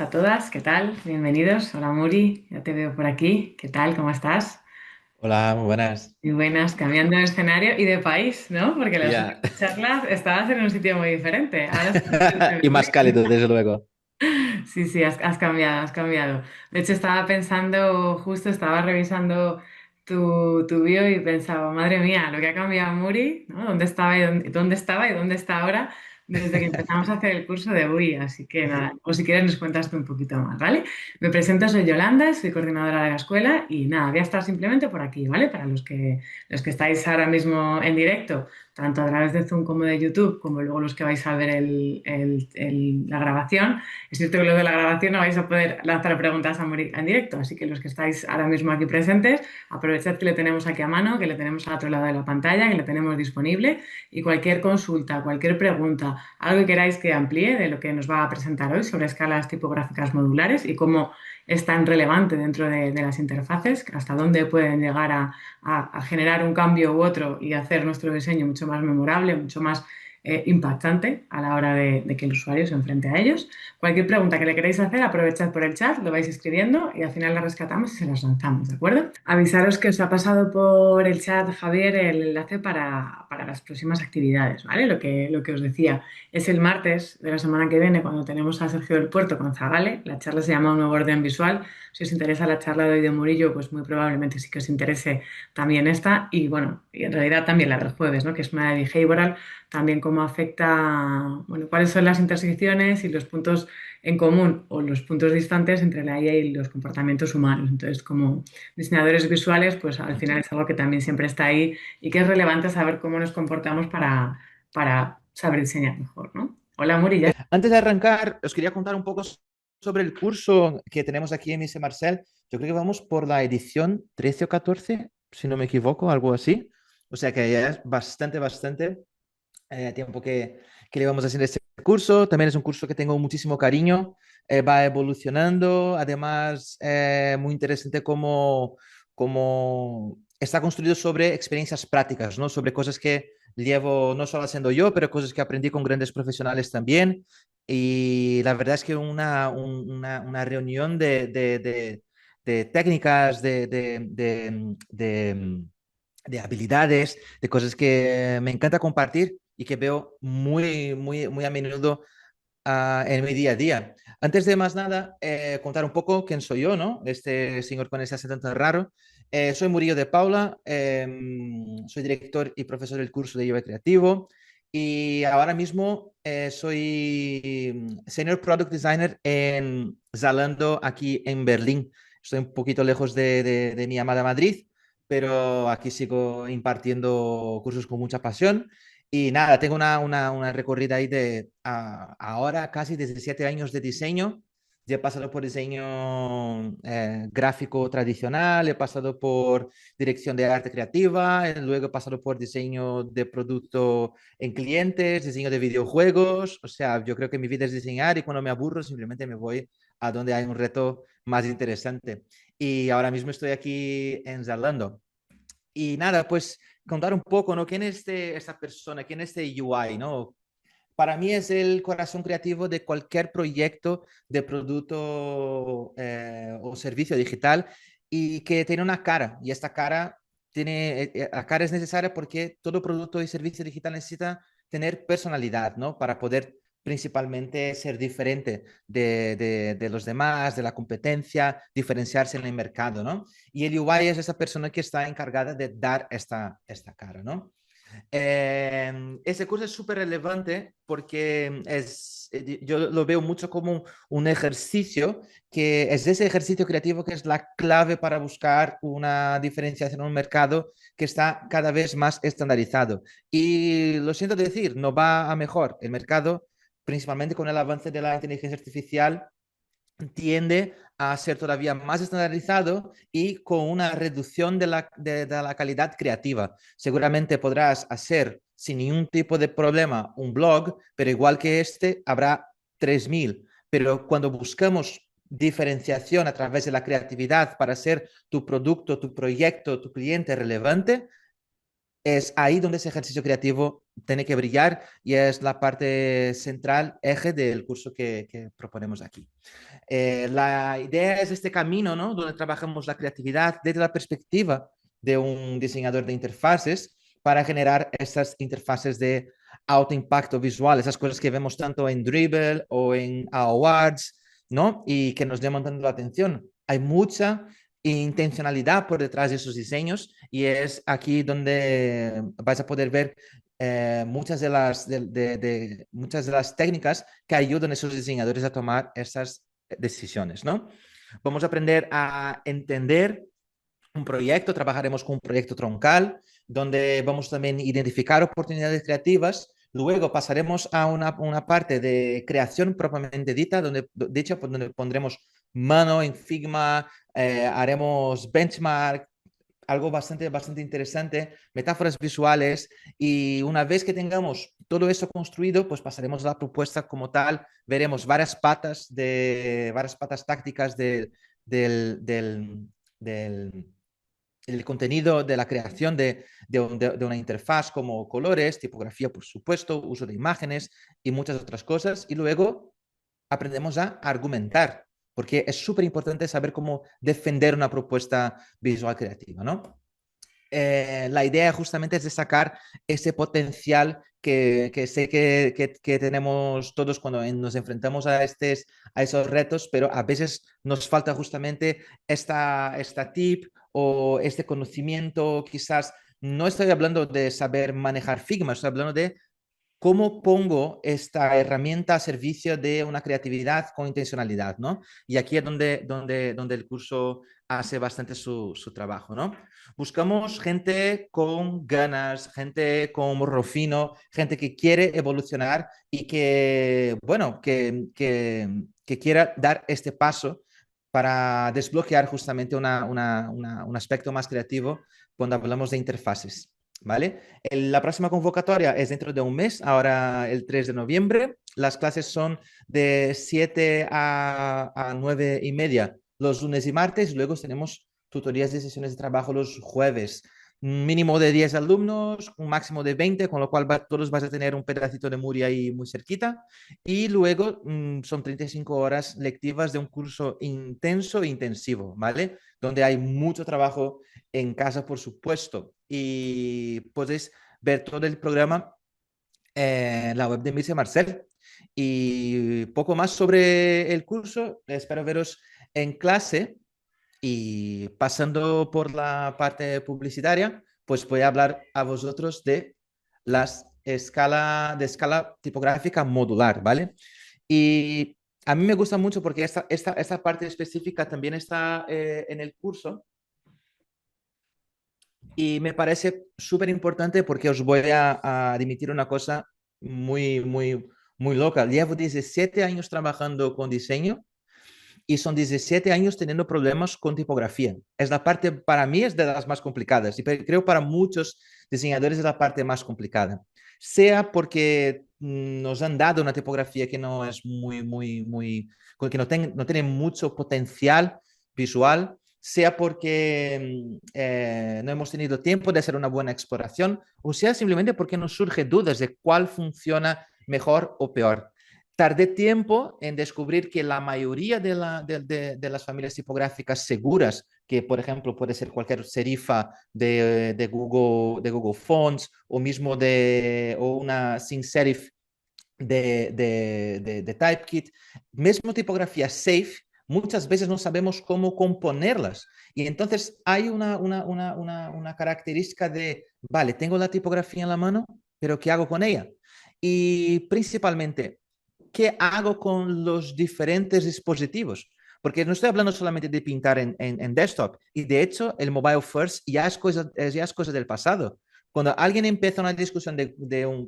a todas, ¿qué tal? Bienvenidos. Hola Muri, ya te veo por aquí. ¿Qué tal? ¿Cómo estás? Hola, muy buenas. Muy buenas, cambiando de escenario y de país, ¿no? Porque las Ya. últimas charlas estabas en un sitio muy diferente. Ahora estás en Y más Berlín. cálido, desde luego. Sí, sí, has cambiado, has cambiado. De hecho, estaba pensando, justo estaba revisando tu bio y pensaba, madre mía, lo que ha cambiado Muri, ¿no? ¿Dónde estaba dónde estaba y dónde está ahora desde que empezamos a hacer el curso de UI? Así que nada, o si quieres nos cuentas tú un poquito más, ¿vale? Me presento, soy Yolanda, soy coordinadora de la escuela y nada, voy a estar simplemente por aquí, ¿vale? Para los que estáis ahora mismo en directo, tanto a través de Zoom como de YouTube, como luego los que vais a ver la grabación. Es cierto que luego de la grabación no vais a poder lanzar preguntas a morir en directo, así que los que estáis ahora mismo aquí presentes, aprovechad que le tenemos aquí a mano, que le tenemos al otro lado de la pantalla, que le tenemos disponible y cualquier consulta, cualquier pregunta, algo que queráis que amplíe de lo que nos va a presentar hoy sobre escalas tipográficas modulares y cómo es tan relevante dentro de las interfaces, hasta dónde pueden llegar a generar un cambio u otro y hacer nuestro diseño mucho más memorable, mucho más impactante a la hora de que el usuario se enfrente a ellos. Cualquier pregunta que le queráis hacer, aprovechad por el chat, lo vais escribiendo y al final la rescatamos y se las lanzamos, ¿de acuerdo? Avisaros que os ha pasado por el chat, Javier, el enlace para las próximas actividades, ¿vale? Lo que os decía, es el martes de la semana que viene cuando tenemos a Sergio del Puerto con Zagale. La charla se llama Un nuevo orden visual. Si os interesa la charla de hoy de Murillo, pues muy probablemente sí que os interese también esta. Y bueno, y en realidad también la del jueves, ¿no? Que es una de behavioral, también cómo afecta, bueno, cuáles son las intersecciones y los puntos en común o los puntos distantes entre la IA y los comportamientos humanos. Entonces, como diseñadores visuales, pues al final es algo que también siempre está ahí y que es relevante saber cómo nos comportamos para saber diseñar mejor, ¿no? Hola, Muri, ya. Antes de arrancar, os quería contar un poco sobre el curso que tenemos aquí en Mise Marcel. Yo creo que vamos por la edición 13 o 14, si no me equivoco, algo así. O sea que ya es bastante tiempo que le vamos a hacer este curso. También es un curso que tengo muchísimo cariño, va evolucionando. Además, muy interesante cómo está construido sobre experiencias prácticas, ¿no? Sobre cosas que llevo no solo haciendo yo, pero cosas que aprendí con grandes profesionales también. Y la verdad es que una reunión de técnicas, de habilidades, de cosas que me encanta compartir y que veo muy a menudo en mi día a día. Antes de más nada, contar un poco quién soy yo, ¿no? Este señor con ese acento tan raro. Soy Murillo de Paula, soy director y profesor del curso de UI Creativo y ahora mismo soy Senior Product Designer en Zalando aquí en Berlín. Estoy un poquito lejos de mi amada Madrid, pero aquí sigo impartiendo cursos con mucha pasión. Y nada, tengo una recorrida ahí de ahora casi 17 años de diseño. Ya he pasado por diseño gráfico tradicional, he pasado por dirección de arte creativa, luego he pasado por diseño de producto en clientes, diseño de videojuegos. O sea, yo creo que mi vida es diseñar y cuando me aburro simplemente me voy a donde hay un reto más interesante. Y ahora mismo estoy aquí en Zalando. Y nada, pues contar un poco, ¿no? ¿Quién es esta persona? ¿Quién es este UI, ¿no? Para mí es el corazón creativo de cualquier proyecto de producto o servicio digital y que tiene una cara. Y esta cara la cara es necesaria porque todo producto y servicio digital necesita tener personalidad, ¿no? Para poder principalmente ser diferente de los demás, de la competencia, diferenciarse en el mercado, ¿no? Y el UI es esa persona que está encargada de dar esta cara, ¿no? Ese curso es súper relevante porque yo lo veo mucho como un ejercicio, que es ese ejercicio creativo que es la clave para buscar una diferenciación en un mercado que está cada vez más estandarizado. Y lo siento decir, no va a mejor. El mercado, principalmente con el avance de la inteligencia artificial, tiende a ser todavía más estandarizado y con una reducción de la calidad creativa. Seguramente podrás hacer sin ningún tipo de problema un blog, pero igual que este habrá 3000. Pero cuando buscamos diferenciación a través de la creatividad para hacer tu producto, tu proyecto, tu cliente relevante, es ahí donde ese ejercicio creativo tiene que brillar y es la parte central, eje del curso que proponemos aquí. La idea es este camino, ¿no? Donde trabajamos la creatividad desde la perspectiva de un diseñador de interfaces para generar esas interfaces de alto impacto visual, esas cosas que vemos tanto en Dribbble o en Awards, ¿no? Y que nos llaman tanto la atención. Hay mucha intencionalidad por detrás de esos diseños y es aquí donde vais a poder ver muchas de las técnicas que ayudan a esos diseñadores a tomar esas decisiones, ¿no? Vamos a aprender a entender un proyecto, trabajaremos con un proyecto troncal, donde vamos también a identificar oportunidades creativas. Luego pasaremos a una parte de creación propiamente dita, donde, de hecho, donde pondremos mano en Figma, haremos benchmark, algo bastante interesante, metáforas visuales, y una vez que tengamos todo eso construido, pues pasaremos a la propuesta como tal, veremos varias patas tácticas del, del, del el contenido de la creación de una interfaz como colores, tipografía, por supuesto, uso de imágenes y muchas otras cosas. Y luego aprendemos a argumentar, porque es súper importante saber cómo defender una propuesta visual creativa, ¿no? La idea justamente es de sacar ese potencial que sé que tenemos todos cuando nos enfrentamos a esos retos, pero a veces nos falta justamente esta tip o este conocimiento, quizás no estoy hablando de saber manejar Figma, estoy hablando de cómo pongo esta herramienta a servicio de una creatividad con intencionalidad, ¿no? Y aquí es donde el curso hace bastante su trabajo, ¿no? Buscamos gente con ganas, gente con morro fino, gente que quiere evolucionar y que, bueno, que quiera dar este paso para desbloquear justamente un aspecto más creativo cuando hablamos de interfaces. ¿Vale? La próxima convocatoria es dentro de un mes, ahora el 3 de noviembre. Las clases son de 7 a 9 y media los lunes y martes. Luego tenemos tutorías de sesiones de trabajo los jueves. Un mínimo de 10 alumnos, un máximo de 20, con lo cual todos vas a tener un pedacito de Muri ahí muy cerquita. Y luego son 35 horas lectivas de un curso intenso e intensivo, ¿vale? Donde hay mucho trabajo en casa, por supuesto. Y podéis ver todo el programa en la web de Mirce Marcel. Y poco más sobre el curso. Espero veros en clase. Y pasando por la parte publicitaria, pues voy a hablar a vosotros de de escala tipográfica modular, ¿vale? Y a mí me gusta mucho porque esta parte específica también está en el curso y me parece súper importante porque os voy a admitir una cosa muy loca. Llevo 17 años trabajando con diseño y son 17 años teniendo problemas con tipografía. Es la parte, para mí, es de las más complicadas y creo para muchos diseñadores es la parte más complicada. Sea porque nos han dado una tipografía que no es que no tiene mucho potencial visual, sea porque no hemos tenido tiempo de hacer una buena exploración, o sea simplemente porque nos surge dudas de cuál funciona mejor o peor. Tardé tiempo en descubrir que la mayoría de las familias tipográficas seguras, que por ejemplo puede ser cualquier serifa de Google Fonts o mismo o una sin serif de Typekit, mismo tipografía safe, muchas veces no sabemos cómo componerlas. Y entonces hay una característica de, vale, tengo la tipografía en la mano, pero ¿qué hago con ella? Y principalmente, ¿qué hago con los diferentes dispositivos? Porque no estoy hablando solamente de pintar en desktop. Y de hecho, el mobile first ya es cosa del pasado. Cuando alguien empieza una discusión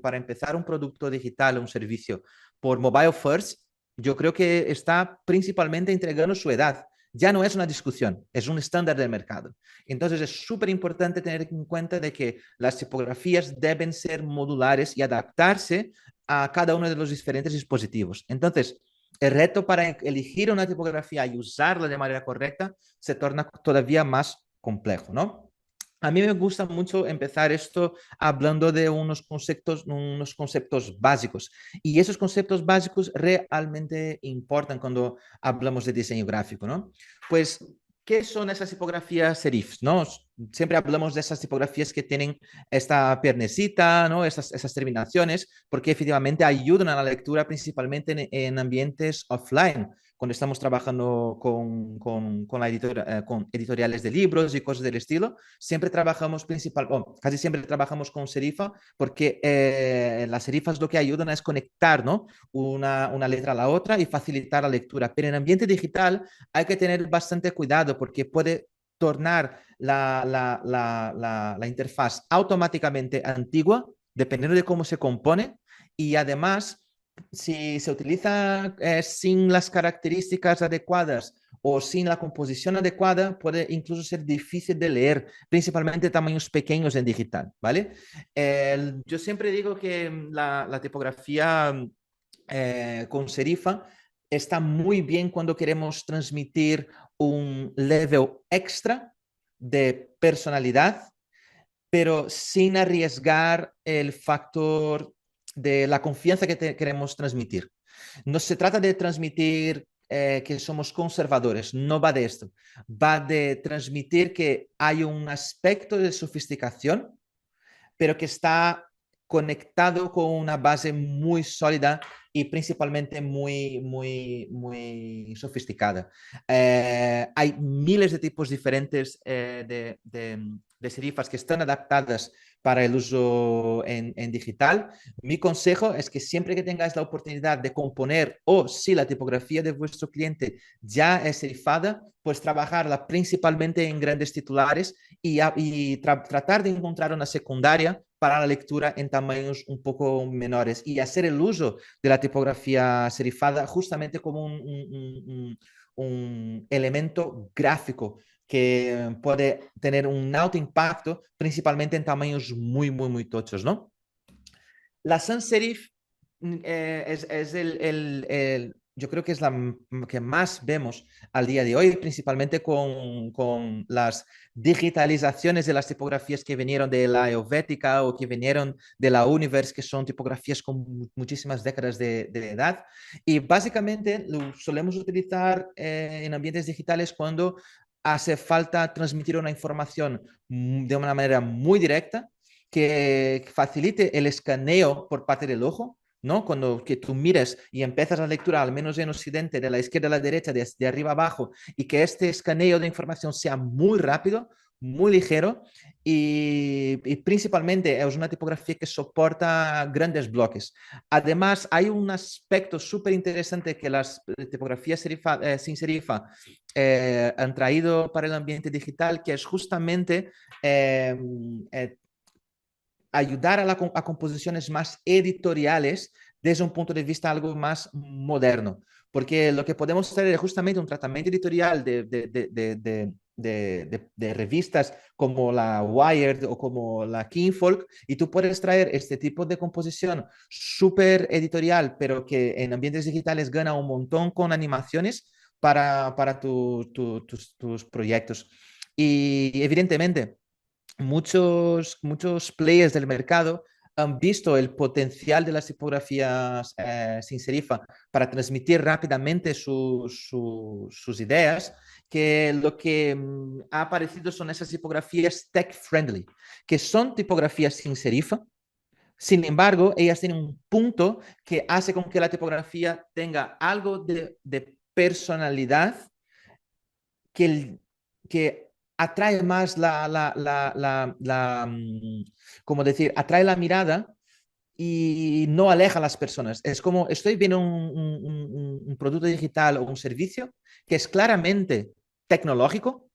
para empezar un producto digital o un servicio por mobile first, yo creo que está principalmente entregando su edad. Ya no es una discusión, es un estándar del mercado. Entonces es súper importante tener en cuenta de que las tipografías deben ser modulares y adaptarse a cada uno de los diferentes dispositivos. Entonces, el reto para elegir una tipografía y usarla de manera correcta se torna todavía más complejo, ¿no? A mí me gusta mucho empezar esto hablando de unos conceptos básicos. Y esos conceptos básicos realmente importan cuando hablamos de diseño gráfico, ¿no? Pues, ¿qué son esas tipografías serifs, no? Siempre hablamos de esas tipografías que tienen esta piernecita, ¿no? Esas terminaciones, porque efectivamente ayudan a la lectura principalmente en ambientes offline cuando estamos trabajando con la con editoriales de libros y cosas del estilo, siempre trabajamos casi siempre trabajamos con serifa porque las serifas lo que ayudan es conectar, ¿no? Una letra a la otra y facilitar la lectura. Pero en ambiente digital hay que tener bastante cuidado porque puede tornar la interfaz automáticamente antigua, dependiendo de cómo se compone, y además si se utiliza sin las características adecuadas o sin la composición adecuada, puede incluso ser difícil de leer, principalmente tamaños pequeños en digital, ¿vale? Yo siempre digo que la tipografía con serifa está muy bien cuando queremos transmitir un level extra de personalidad, pero sin arriesgar el factor de la confianza que queremos transmitir. No se trata de transmitir que somos conservadores, no va de esto. Va de transmitir que hay un aspecto de sofisticación, pero que está conectado con una base muy sólida y principalmente muy sofisticada. Hay miles de tipos diferentes de serifas que están adaptadas para el uso en digital. Mi consejo es que siempre que tengáis la oportunidad de componer o si la tipografía de vuestro cliente ya es serifada, pues trabajarla principalmente en grandes titulares y tratar de encontrar una secundaria para la lectura en tamaños un poco menores y hacer el uso de la tipografía serifada justamente como un elemento gráfico que puede tener un alto impacto, principalmente en tamaños muy tochos, ¿no? La sans serif es yo creo que es que más vemos al día de hoy, principalmente con las digitalizaciones de las tipografías que vinieron de la Helvética o que vinieron de la Univers, que son tipografías con muchísimas décadas de edad. Y básicamente lo solemos utilizar en ambientes digitales cuando hace falta transmitir una información de una manera muy directa que facilite el escaneo por parte del ojo, ¿no? Cuando que tú mires y empiezas la lectura, al menos en Occidente, de la izquierda a la derecha, de arriba abajo, y que este escaneo de información sea muy rápido, muy ligero y principalmente es una tipografía que soporta grandes bloques. Además, hay un aspecto súper interesante que las tipografías sin serifa han traído para el ambiente digital, que es justamente eh, eh, ayudar a composiciones más editoriales desde un punto de vista algo más moderno. Porque lo que podemos hacer es justamente un tratamiento editorial de revistas como la Wired o como la Kinfolk, y tú puedes traer este tipo de composición súper editorial, pero que en ambientes digitales gana un montón con animaciones para tus proyectos. Y evidentemente, muchos players del mercado han visto el potencial de las tipografías sin serifa para transmitir rápidamente sus ideas, que lo que ha aparecido son esas tipografías tech-friendly, que son tipografías sin serifa. Sin embargo, ellas tienen un punto que hace con que la tipografía tenga algo de personalidad que, que atrae más como decir, atrae la mirada y no aleja a las personas. Es como estoy viendo un producto digital o un servicio que es claramente tecnológico,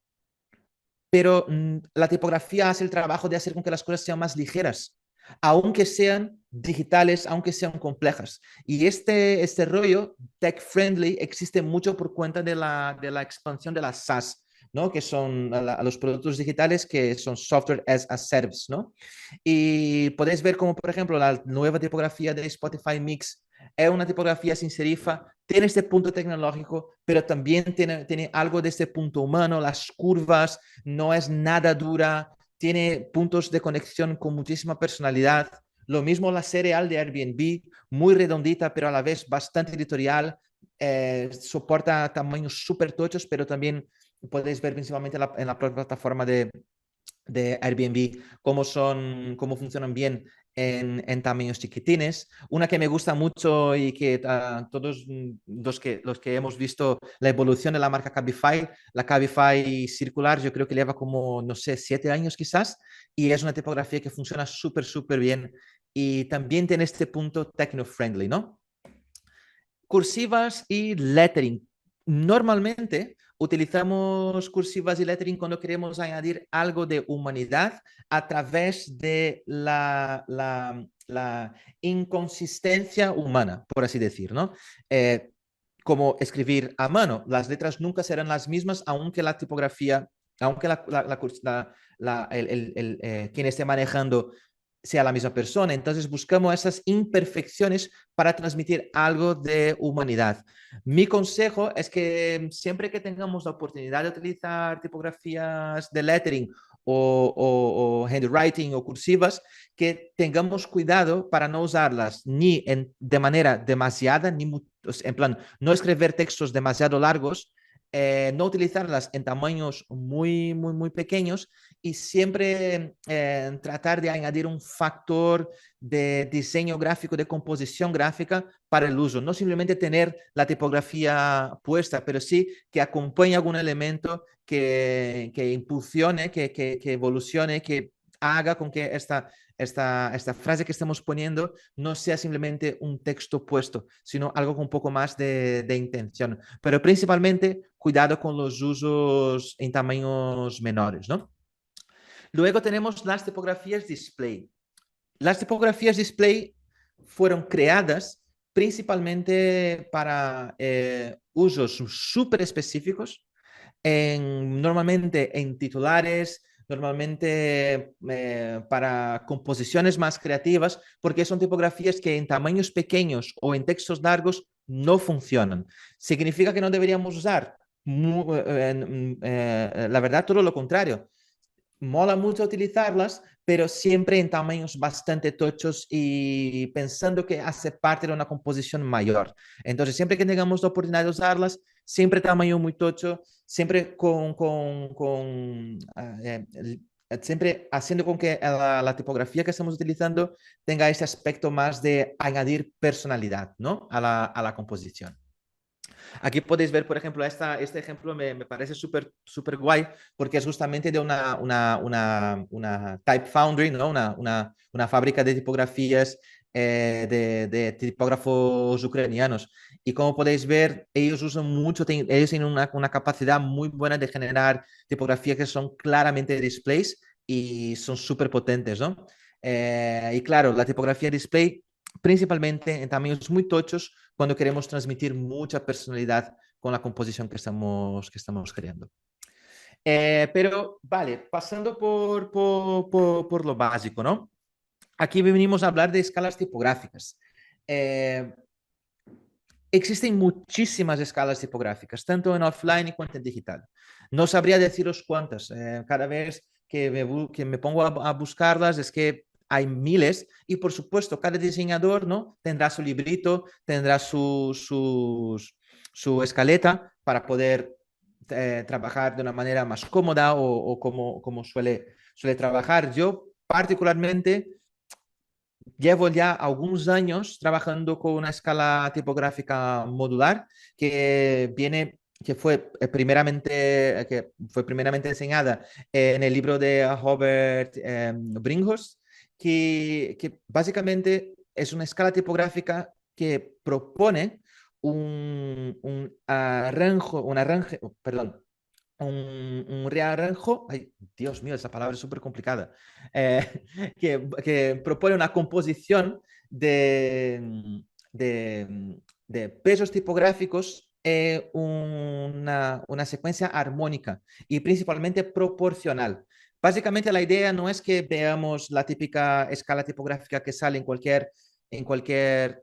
pero la tipografía hace el trabajo de hacer con que las cosas sean más ligeras, aunque sean digitales, aunque sean complejas. Y este rollo tech-friendly existe mucho por cuenta de la expansión de las SaaS, ¿no? Que son a los productos digitales que son software as a service, ¿no? Y podéis ver como, por ejemplo, la nueva tipografía de Spotify Mix es una tipografía sin serifa, tiene este punto tecnológico, pero también tiene algo de este punto humano, las curvas, no es nada dura, tiene puntos de conexión con muchísima personalidad. Lo mismo la serial de Airbnb, muy redondita, pero a la vez bastante editorial. Soporta tamaños súper tochos, pero también podéis ver principalmente en la propia plataforma de Airbnb cómo funcionan bien en tamaños chiquitines. Una que me gusta mucho y que todos los que hemos visto la evolución de la marca Cabify, la Cabify circular, yo creo que lleva como, no sé, 7 años quizás, y es una tipografía que funciona súper, súper bien. Y también tiene este punto techno-friendly, ¿no? Cursivas y lettering. Normalmente utilizamos cursivas y lettering cuando queremos añadir algo de humanidad a través de la inconsistencia humana, por así decir, ¿no? Como escribir a mano. Las letras nunca serán las mismas, aunque la tipografía, aunque quien esté manejando sea la misma persona. Entonces buscamos esas imperfecciones para transmitir algo de humanidad. Mi consejo es que siempre que tengamos la oportunidad de utilizar tipografías de lettering o handwriting o cursivas, que tengamos cuidado para no usarlas ni de manera demasiada, ni en plan, no escribir textos demasiado largos, no utilizarlas en tamaños muy, muy, muy pequeños y siempre tratar de añadir un factor de diseño gráfico, de composición gráfica para el uso. No simplemente tener la tipografía puesta, pero sí que acompañe algún elemento que impulsione, que evolucione, que haga con que esta frase que estamos poniendo no sea simplemente un texto puesto, sino algo con un poco más de intención. Pero principalmente, cuidado con los usos en tamaños menores, ¿no? Luego tenemos las tipografías display. Las tipografías display fueron creadas principalmente para usos súper específicos, normalmente en titulares, normalmente para composiciones más creativas, porque son tipografías que en tamaños pequeños o en textos largos no funcionan. ¿Significa que no deberíamos usar? La verdad, todo lo contrario. Mola mucho utilizarlas, pero siempre en tamaños bastante tochos y pensando que hace parte de una composición mayor. Entonces, siempre que tengamos la oportunidad de usarlas, siempre tamaño muy tocho, siempre siempre haciendo con que la tipografía que estamos utilizando tenga ese aspecto más de añadir personalidad, ¿no? a la composición. Aquí podéis ver, por ejemplo, este ejemplo me parece súper súper guay porque es justamente de una Type Foundry, ¿no? Una fábrica de tipografías de tipógrafos ucranianos. Y como podéis ver, ellos usan mucho, ellos tienen una capacidad muy buena de generar tipografías que son claramente displays y son súper potentes, ¿no? Y claro, la tipografía display principalmente en tamaños muy tochos cuando queremos transmitir mucha personalidad con la composición que estamos creando. Pero vale, pasando por lo básico, ¿no? Aquí venimos a hablar de escalas tipográficas. Eh, Existen muchísimas escalas tipográficas, tanto en offline cuanto en digital. No sabría deciros cuántas. Cada vez que me pongo a buscarlas es que hay miles y por supuesto cada diseñador, ¿no? Tendrá su librito, tendrá su escaleta para poder trabajar de una manera más cómoda o como suele trabajar. Yo particularmente llevo ya algunos años trabajando con una escala tipográfica modular que fue primeramente enseñada en el libro de Robert Bringhorst, que básicamente es una escala tipográfica que propone perdón, un rearranjo, ay, Dios mío, esa palabra es súper complicada, que propone una composición de pesos tipográficos, una secuencia armónica y principalmente proporcional. Básicamente la idea no es que veamos la típica escala tipográfica que sale en cualquier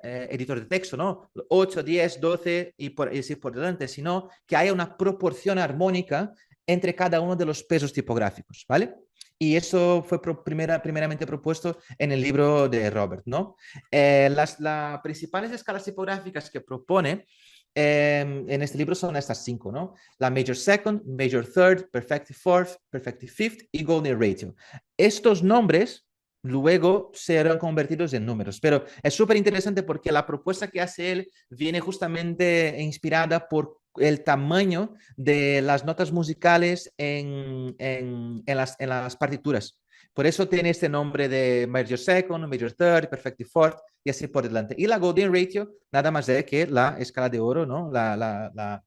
editor de texto, ¿no? 8, 10, 12 y así por delante, sino que haya una proporción armónica entre cada uno de los pesos tipográficos, ¿vale? Y eso fue primeramente propuesto en el libro de Robert, ¿no? Las principales escalas tipográficas que propone en este libro son estas cinco, ¿no? La Major Second, Major Third, Perfective Fourth, Perfective Fifth y Golden Ratio. Estos nombres luego serán convertidos en números, pero es súper interesante porque la propuesta que hace él viene justamente inspirada por el tamaño de las notas musicales en las partituras. Por eso tiene este nombre de Major Second, Major Third, Perfective Fourth y así por delante. Y la Golden Ratio, nada más de que la escala de oro, ¿no? La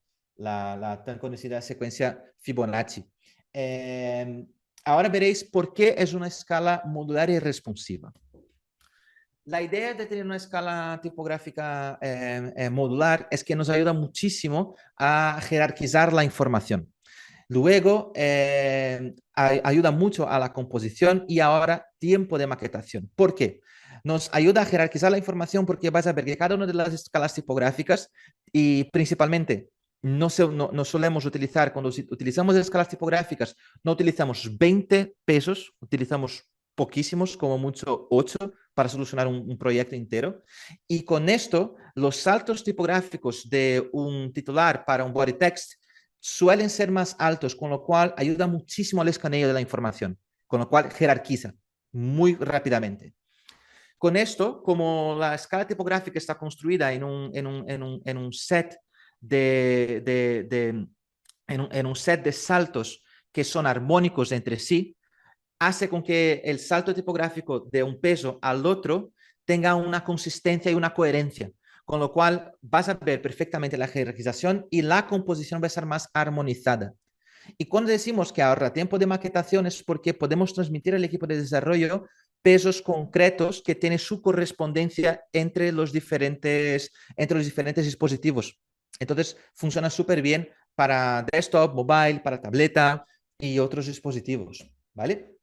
tan conocida secuencia Fibonacci. Eh, Ahora veréis por qué es una escala modular y responsiva. La idea de tener una escala tipográfica modular es que nos ayuda muchísimo a jerarquizar la información. Luego, ayuda mucho a la composición y ahora tiempo de maquetación. ¿Por qué? Nos ayuda a jerarquizar la información porque vas a ver que cada una de las escalas tipográficas y principalmente no solemos utilizar, cuando utilizamos escalas tipográficas, no utilizamos 20 pesos, utilizamos poquísimos, como mucho 8 para solucionar un proyecto entero. Y con esto, los saltos tipográficos de un titular para un body text suelen ser más altos, con lo cual ayuda muchísimo al escaneo de la información, con lo cual jerarquiza muy rápidamente. Con esto, como la escala tipográfica está construida en un set en un set de saltos que son armónicos entre sí, hace con que el salto tipográfico de un peso al otro tenga una consistencia y una coherencia, con lo cual vas a ver perfectamente la jerarquización y la composición va a estar más armonizada. Y cuando decimos que ahorra tiempo de maquetación es porque podemos transmitir al equipo de desarrollo pesos concretos que tienen su correspondencia entre los diferentes dispositivos. Entonces, funciona súper bien para desktop, mobile, para tableta y otros dispositivos, ¿vale?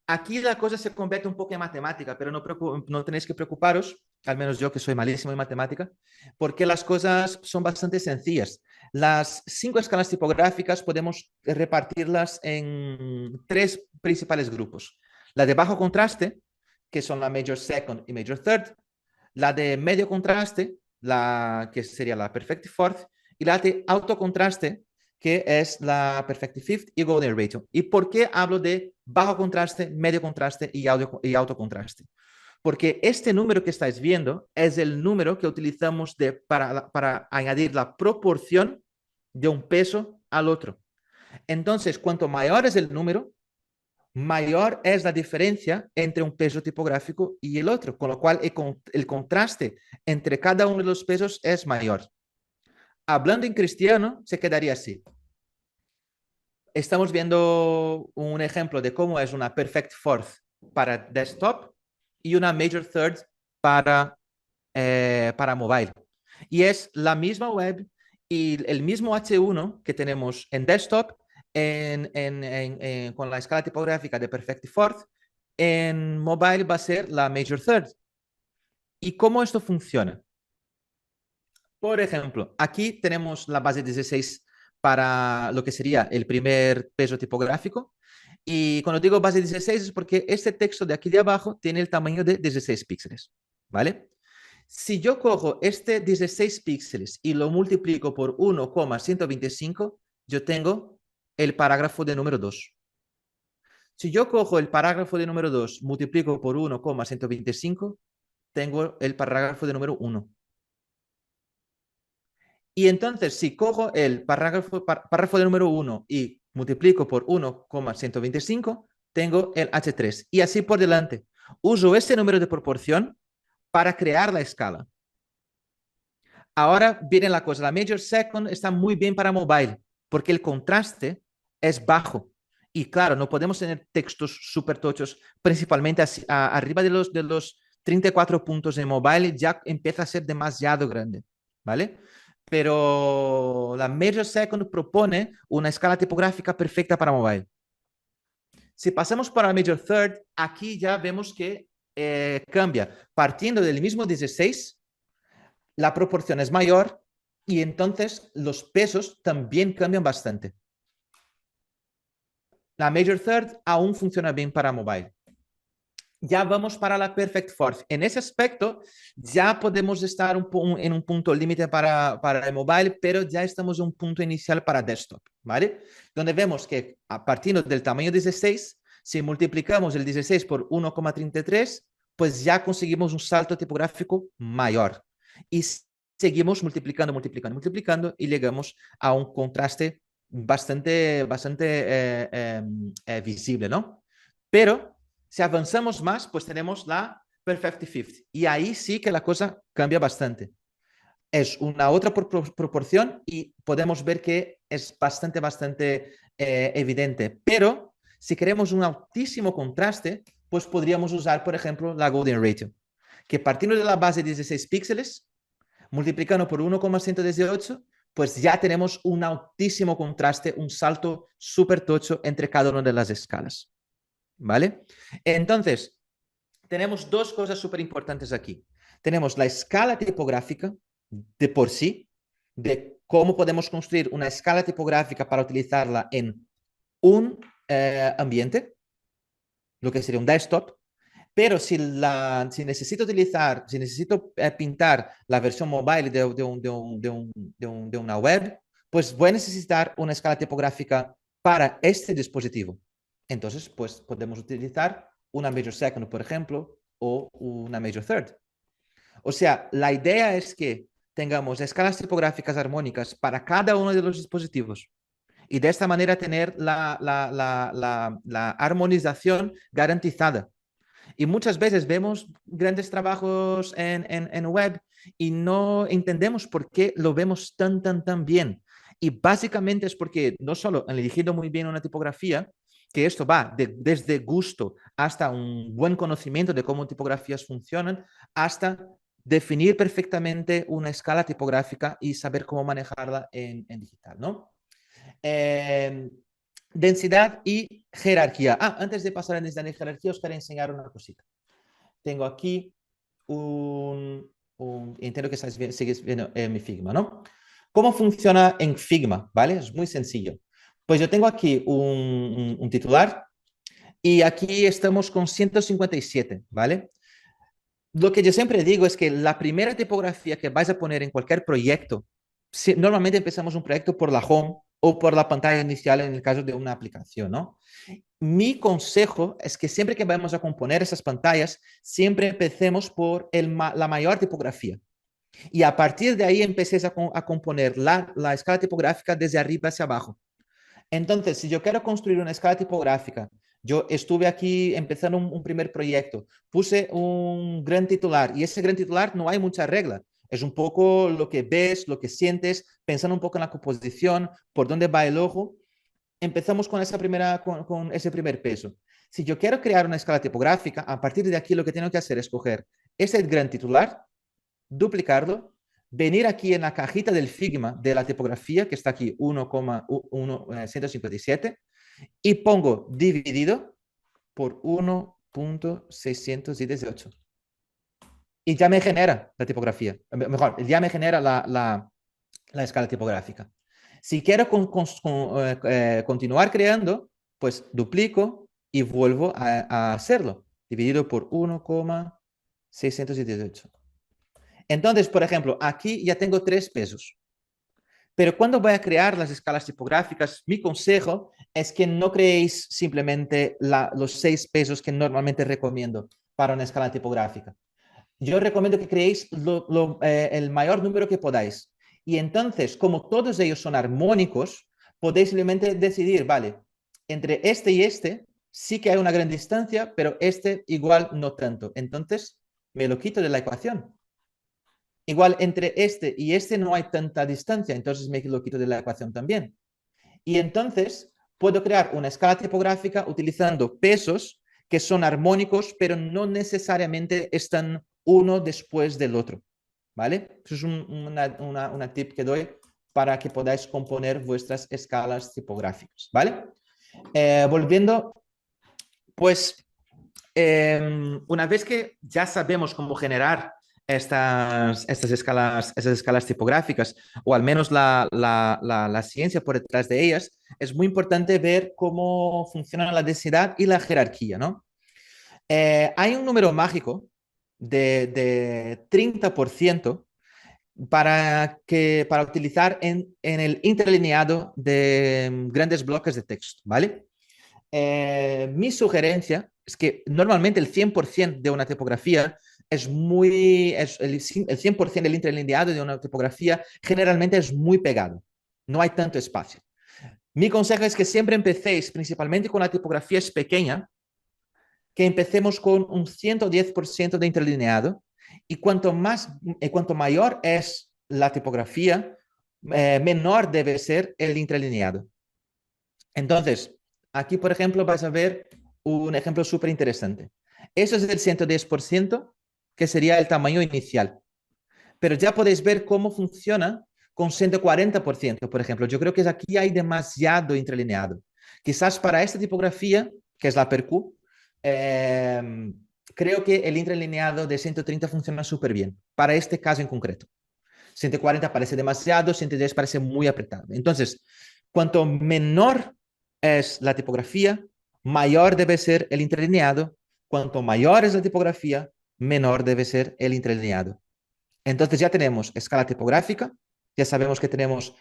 Aquí la cosa se convierte un poco en matemática, pero no tenéis que preocuparos, al menos yo que soy malísimo en matemática, porque las cosas son bastante sencillas. Las cinco escalas tipográficas podemos repartirlas en tres principales grupos. La de bajo contraste, que son la Major Second y Major Third, la de medio contraste, la que sería la Perfective Fourth, y la de alto contraste, que es la Perfective Fifth y Golden Ratio. ¿Y por qué hablo de bajo contraste, medio contraste y alto contraste? Porque este número que estáis viendo es el número que utilizamos para añadir la proporción de un peso al otro. Entonces, cuanto mayor es el número, mayor es la diferencia entre un peso tipográfico y el otro, con lo cual el contraste entre cada uno de los pesos es mayor. Hablando en cristiano, se quedaría así. Estamos viendo un ejemplo de cómo es una Perfect Fourth para desktop y una Major Third para mobile. Y es la misma web y el mismo H1 que tenemos en desktop con la escala tipográfica de Perfect Fourth. En mobile va a ser la Major Third. ¿Y cómo esto funciona? Por ejemplo, aquí tenemos la base 16 para lo que sería el primer peso tipográfico. Y cuando digo base 16 es porque este texto de aquí de abajo tiene el tamaño de 16 píxeles, ¿vale? Si yo cojo este 16 píxeles y lo multiplico por 1,125, yo tengo el parágrafo de número 2. Si yo cojo el parágrafo de número 2, multiplico por 1,125, tengo el parágrafo de número 1. Y entonces, si cojo el párrafo de número 1 y multiplico por 1,125, tengo el H3. Y así por delante. Uso este número de proporción para crear la escala. Ahora viene la cosa. La Major Second está muy bien para mobile porque el contraste es bajo. Y claro, no podemos tener textos súper tochos, principalmente arriba de los 34 puntos en mobile, ya empieza a ser demasiado grande, ¿vale? Pero la Major Second propone una escala tipográfica perfecta para mobile. Si pasamos para la Major Third, aquí ya vemos que cambia. Partiendo del mismo 16, la proporción es mayor y entonces los pesos también cambian bastante. La Major Third aún funciona bien para mobile. Ya vamos para la Perfect Fourth. En ese aspecto, ya podemos estar en un punto límite para el mobile, pero ya estamos en un punto inicial para desktop, ¿vale? Donde vemos que a partir del tamaño 16, si multiplicamos el 16 por 1,33, pues ya conseguimos un salto tipográfico mayor. Y seguimos multiplicando, multiplicando, multiplicando y llegamos a un contraste bastante visible, ¿no? Pero si avanzamos más, pues tenemos la Perfect Fifth. Y ahí sí que la cosa cambia bastante. Es una otra proporción y podemos ver que es bastante evidente. Pero si queremos un altísimo contraste, pues podríamos usar, por ejemplo, la Golden Ratio, que partiendo de la base de 16 píxeles, multiplicando por 1,118, pues ya tenemos un altísimo contraste, un salto súper tocho entre cada una de las escalas. ¿Vale? Entonces, tenemos dos cosas súper importantes aquí. Tenemos la escala tipográfica de por sí, de cómo podemos construir una escala tipográfica para utilizarla en un ambiente, lo que sería un desktop, pero si necesito pintar la versión mobile de una web, pues voy a necesitar una escala tipográfica para este dispositivo. Entonces, pues podemos utilizar una Major Second, por ejemplo, o una Major Third. O sea, la idea es que tengamos escalas tipográficas armónicas para cada uno de los dispositivos y de esta manera tener la armonización garantizada. Y muchas veces vemos grandes trabajos en web y no entendemos por qué lo vemos tan bien. Y básicamente es porque no solo han elegido muy bien una tipografía, que esto va desde gusto hasta un buen conocimiento de cómo tipografías funcionan, hasta definir perfectamente una escala tipográfica y saber cómo manejarla en digital, ¿no? Eh, densidad y jerarquía. Antes de pasar a densidad y jerarquía, os quiero enseñar una cosita. Tengo aquí entiendo que sigues viendo mi Figma, ¿no? ¿Cómo funciona en Figma? ¿Vale? Es muy sencillo. Pues yo tengo aquí un titular y aquí estamos con 157, ¿vale? Lo que yo siempre digo es que la primera tipografía que vais a poner en cualquier proyecto, normalmente empezamos un proyecto por la home o por la pantalla inicial en el caso de una aplicación, ¿no? Mi consejo es que siempre que vamos a componer esas pantallas, siempre empecemos por la mayor tipografía. Y a partir de ahí empecéis a componer la escala tipográfica desde arriba hacia abajo. Entonces, si yo quiero construir una escala tipográfica, yo estuve aquí empezando un primer proyecto, puse un gran titular y ese gran titular no hay mucha regla. Es un poco lo que ves, lo que sientes, pensando un poco en la composición, por dónde va el ojo. Empezamos con con ese primer peso. Si yo quiero crear una escala tipográfica, a partir de aquí lo que tengo que hacer es coger ese gran titular, duplicarlo, venir aquí en la cajita del Figma de la tipografía, que está aquí 1,157, y pongo dividido por 1,618. Y ya me genera la tipografía. Mejor, ya me genera la escala tipográfica. Si quiero continuar creando, pues duplico y vuelvo a hacerlo, dividido por 1,618. Entonces, por ejemplo, aquí ya tengo 3 pesos. Pero cuando voy a crear las escalas tipográficas, mi consejo es que no creéis simplemente los 6 pesos que normalmente recomiendo para una escala tipográfica. Yo recomiendo que creéis el mayor número que podáis. Y entonces, como todos ellos son armónicos, podéis simplemente decidir, vale, entre este y este sí que hay una gran distancia, pero este igual no tanto. Entonces, me lo quito de la ecuación. Igual entre este y este no hay tanta distancia, entonces me lo quito de la ecuación también. Y entonces puedo crear una escala tipográfica utilizando pesos que son armónicos, pero no necesariamente están uno después del otro. ¿Vale? Eso es una tip que doy para que podáis componer vuestras escalas tipográficas. ¿Vale? Volviendo, pues una vez que ya sabemos cómo generar estas escalas tipográficas, o al menos la ciencia por detrás de ellas, es muy importante ver cómo funciona la densidad y la jerarquía, ¿no? Hay un número mágico de 30% para utilizar en el interlineado de grandes bloques de texto, ¿vale? Mi sugerencia es que normalmente el 100% de una tipografía el 100% del interlineado de una tipografía generalmente es muy pegado, no hay tanto espacio. Mi consejo es que siempre empecéis, principalmente con la tipografía es pequeña, que empecemos con un 110% de interlineado y cuanto mayor es la tipografía, menor debe ser el interlineado. Entonces, aquí, por ejemplo, vais a ver un ejemplo súper interesante. Eso es el 110%, que sería el tamaño inicial. Pero ya podéis ver cómo funciona con 140%, por ejemplo. Yo creo que aquí hay demasiado interlineado. Quizás para esta tipografía, que es la Percu, eh, creo que el interlineado de 130 funciona súper bien, para este caso en concreto. 140 parece demasiado, 110 parece muy apretado. Entonces, cuanto menor es la tipografía, mayor debe ser el interlineado. Cuanto mayor es la tipografía, menor debe ser el interlineado. Entonces ya tenemos escala tipográfica, ya sabemos que tenemos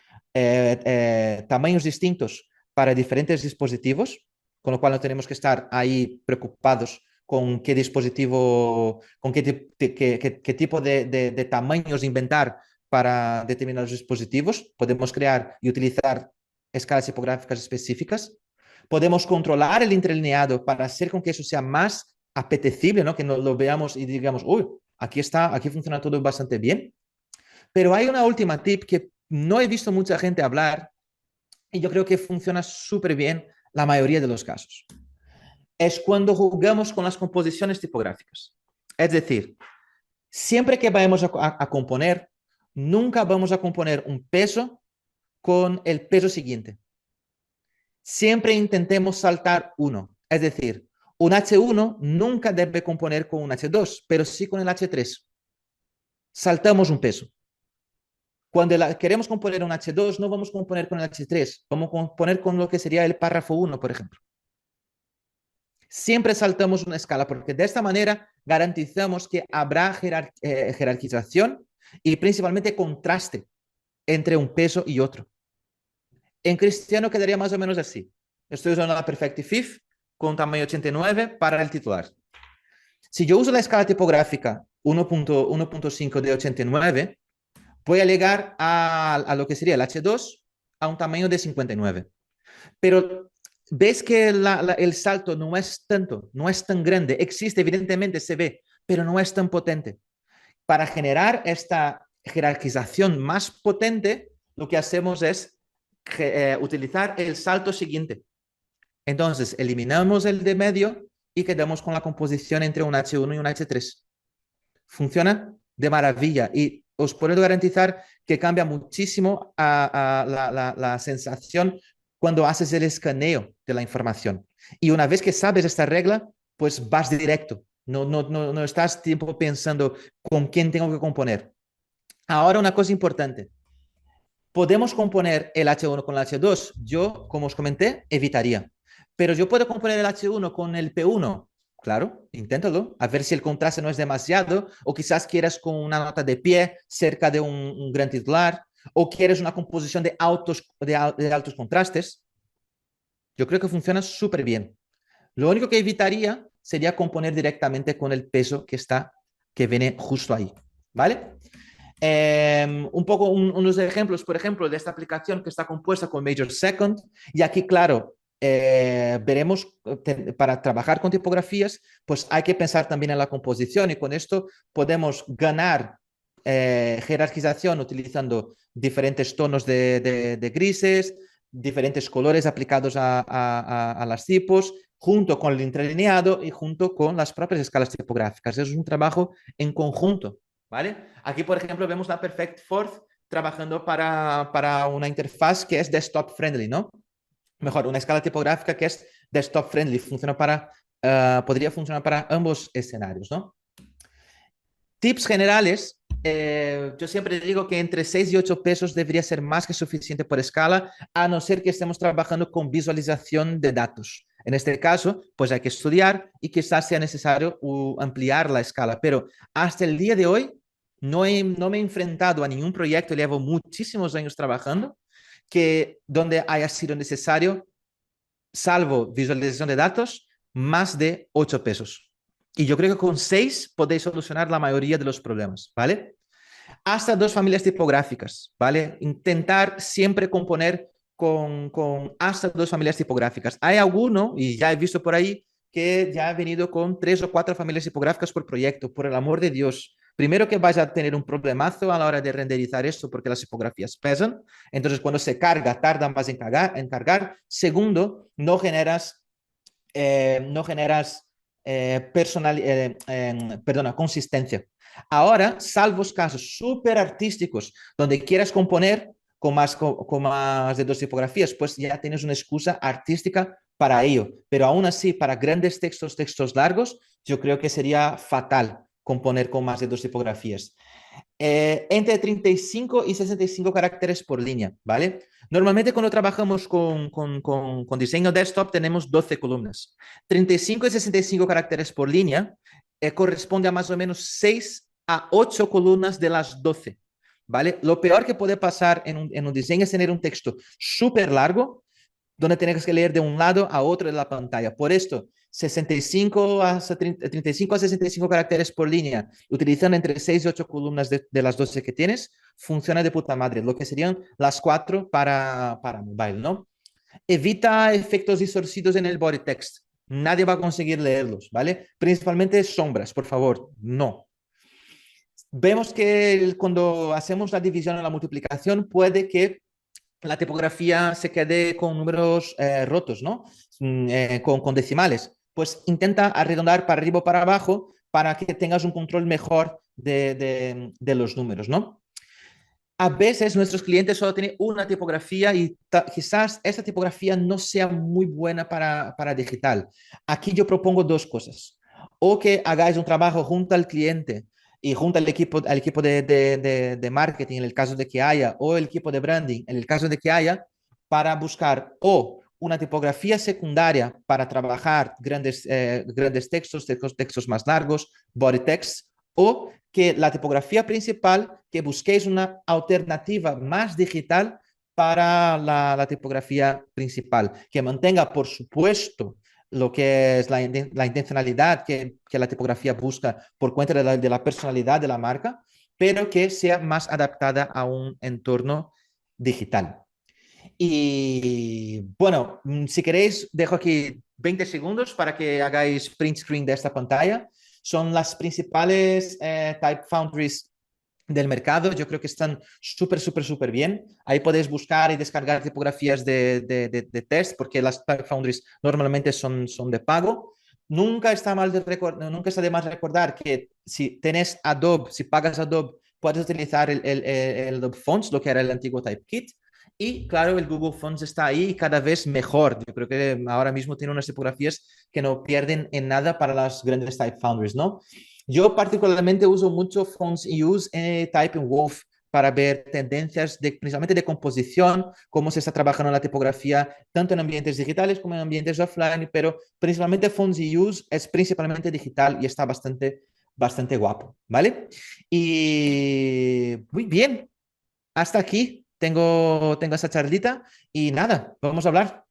tamaños distintos para diferentes dispositivos, con lo cual no tenemos que estar ahí preocupados con qué dispositivo, con qué tipo de tamaños inventar para determinados dispositivos. Podemos crear y utilizar escalas tipográficas específicas. Podemos controlar el interlineado para hacer con que eso sea más apetecible, ¿no? Que no lo veamos y digamos, uy, aquí está, aquí funciona todo bastante bien. Pero hay una última tip que no he visto mucha gente hablar y yo creo que funciona súper bien la mayoría de los casos. Es cuando jugamos con las composiciones tipográficas. Es decir, siempre que vayamos a componer, nunca vamos a componer un peso con el peso siguiente. Siempre intentemos saltar uno. Es decir, un H1 nunca debe componer con un H2, pero sí con el H3. Saltamos un peso. Cuando queremos componer un H2, no vamos a componer con el H3, vamos a componer con lo que sería el párrafo 1, por ejemplo. Siempre saltamos una escala porque de esta manera garantizamos que habrá jerarquización y principalmente contraste entre un peso y otro. En cristiano quedaría más o menos así. Estoy usando la Perfective Fifth con tamaño 89 para el titular. Si yo uso la escala tipográfica 1.5 de 89, voy a llegar a lo que sería el H2 a un tamaño de 59. Pero ves que el salto no es tanto, no es tan grande. Existe, evidentemente se ve, pero no es tan potente. Para generar esta jerarquización más potente, lo que hacemos es utilizar el salto siguiente. Entonces, eliminamos el de medio y quedamos con la composición entre un H1 y un H3. Funciona de maravilla y os puedo garantizar que cambia muchísimo la sensación cuando haces el escaneo de la información. Y una vez que sabes esta regla, pues vas directo. No estás tiempo pensando con quién tengo que componer. Ahora una cosa importante. Podemos componer el H1 con el H2. Yo, como os comenté, evitaría. Pero yo puedo componer el H1 con el P1. Claro, inténtalo, a ver si el contraste no es demasiado, o quizás quieras con una nota de pie cerca de un gran titular, o quieres una composición de altos contrastes. Yo creo que funciona súper bien. Lo único que evitaría sería componer directamente con el peso que viene justo ahí, ¿vale? Un poco unos ejemplos, por ejemplo, de esta aplicación que está compuesta con Major Second. Y aquí, claro, veremos para trabajar con tipografías, pues hay que pensar también en la composición y con esto podemos ganar jerarquización utilizando diferentes tonos de grises, diferentes colores aplicados a las tipos, junto con el interlineado y junto con las propias escalas tipográficas. Es un trabajo en conjunto. ¿Vale? Aquí, por ejemplo, vemos la Perfect Forth trabajando para una interfaz que es desktop friendly, ¿no? Mejor, una escala tipográfica que es desktop friendly, podría funcionar para ambos escenarios, ¿no? Tips generales, yo siempre digo que entre 6 y 8 pesos debería ser más que suficiente por escala, a no ser que estemos trabajando con visualización de datos. En este caso, pues hay que estudiar y quizás sea necesario ampliar la escala, pero hasta el día de hoy no me he enfrentado a ningún proyecto, llevo muchísimos años trabajando, que donde haya sido necesario, salvo visualización de datos, más de 8 pesos. Y yo creo que con 6 podéis solucionar la mayoría de los problemas, ¿vale? Hasta dos familias tipográficas, ¿vale? Intentar siempre componer con hasta dos familias tipográficas. Hay alguno, y ya he visto por ahí, que ya ha venido con 3 o 4 familias tipográficas por proyecto, por el amor de Dios. Primero que vais a tener un problemazo a la hora de renderizar esto porque las tipografías pesan. Entonces, cuando se carga, tarda más en cargar. Segundo, no generas perdona, consistencia. Ahora, salvo casos súper artísticos donde quieras componer con más de dos tipografías, pues ya tienes una excusa artística para ello. Pero aún así, para grandes textos, textos largos, yo creo que sería fatal componer con más de dos tipografías. Entre 35 y 65 caracteres por línea, ¿vale? Normalmente cuando trabajamos con diseño desktop tenemos 12 columnas. 35 y 65 caracteres por línea corresponde a más o menos 6 a 8 columnas de las 12, ¿vale? Lo peor que puede pasar en un diseño es tener un texto súper largo donde tienes que leer de un lado a otro de la pantalla. Por esto, 65 a 35 a 65 caracteres por línea, utilizando entre 6 y 8 columnas de las 12 que tienes, funciona de puta madre, lo que serían las 4 para mobile, ¿no? Evita efectos distorcidos en el body text. Nadie va a conseguir leerlos, ¿vale? Principalmente sombras, por favor, no. Vemos que cuando hacemos la división o la multiplicación puede que la tipografía se quede con números rotos, ¿no? Con decimales. Pues intenta arredondar para arriba o para abajo para que tengas un control mejor de los números, ¿no? A veces nuestros clientes solo tienen una tipografía y quizás esa tipografía no sea muy buena para digital. Aquí yo propongo dos cosas. O que hagáis un trabajo junto al cliente y junto al equipo de marketing, en el caso de que haya, o el equipo de branding, en el caso de que haya, para buscar o una tipografía secundaria para trabajar grandes textos más largos, body text, o que la tipografía principal, que busquéis una alternativa más digital para la tipografía principal, que mantenga, por supuesto, lo que es la intencionalidad que la tipografía busca por cuenta de la personalidad de la marca, pero que sea más adaptada a un entorno digital. Y bueno, si queréis, dejo aquí 20 segundos para que hagáis print screen de esta pantalla. Son las principales Type Foundries del mercado. Yo creo que están súper, súper, súper bien. Ahí podéis buscar y descargar tipografías de test porque las Type Foundries normalmente son de pago. Nunca está de más recordar que si tenés Adobe, si pagas Adobe, puedes utilizar el Adobe Fonts, lo que era el antiguo Typekit. Y claro, el Google Fonts está ahí y cada vez mejor. Yo creo que ahora mismo tiene unas tipografías que no pierden en nada para las grandes Type Foundries, ¿no? Yo particularmente uso mucho Fonts Use Type Wolf para ver tendencias principalmente de composición, cómo se está trabajando la tipografía, tanto en ambientes digitales como en ambientes offline, pero principalmente Fonts Use es principalmente digital y está bastante, bastante guapo, ¿vale? Y muy bien, hasta aquí tengo esa charlita y nada, vamos a hablar.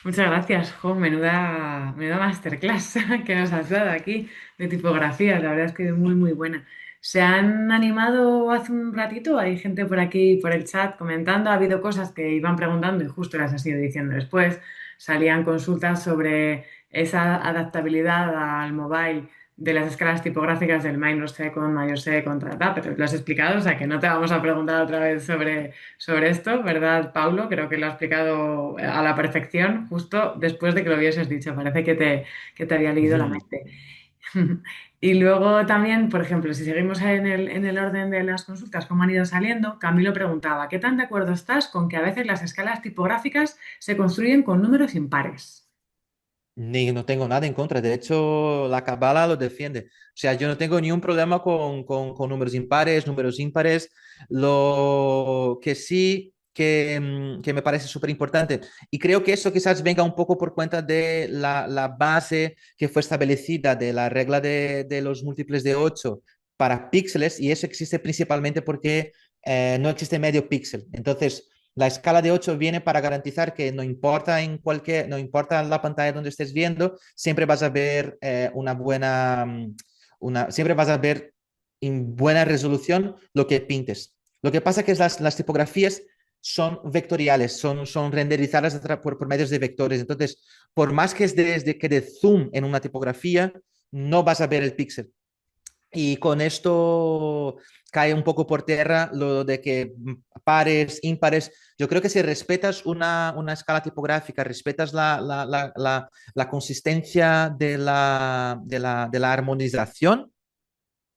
Muchas gracias, Jo, menuda masterclass que nos has dado aquí de tipografías, la verdad es que es muy, muy buena. ¿Se han animado hace un ratito? Hay gente por aquí, por el chat, comentando, ha habido cosas que iban preguntando y justo las has ido diciendo después. Salían consultas sobre esa adaptabilidad al mobile de las escalas tipográficas del minor second, major second, pero lo has explicado, o sea que no te vamos a preguntar otra vez sobre esto, ¿verdad, Paulo? Creo que lo ha explicado a la perfección justo después de que lo hubieses dicho. Parece que te había leído la mente. Y luego también, por ejemplo, si seguimos en el orden de las consultas, cómo han ido saliendo, Camilo preguntaba, ¿qué tan de acuerdo estás con que a veces las escalas tipográficas se construyen con números impares? Ni no tengo nada en contra. De hecho, la Kabbalah lo defiende. O sea, yo no tengo ni un problema con números impares, números ímpares. Lo que sí que me parece súper importante. Y creo que eso quizás venga un poco por cuenta de la base que fue establecida de la regla de los múltiples de 8 para píxeles. Y eso existe principalmente porque no existe medio píxel. Entonces, la escala de 8 viene para garantizar que no importa la pantalla donde estés viendo, siempre vas a ver siempre vas a ver en buena resolución lo que pintes. Lo que pasa es que las tipografías son vectoriales, son renderizadas por medios de vectores. Entonces, por más que es desde que de zoom en una tipografía, no vas a ver el píxel. Y con esto cae un poco por tierra lo de que pares, ímpares. Yo creo que si respetas una escala tipográfica, respetas la consistencia de la armonización,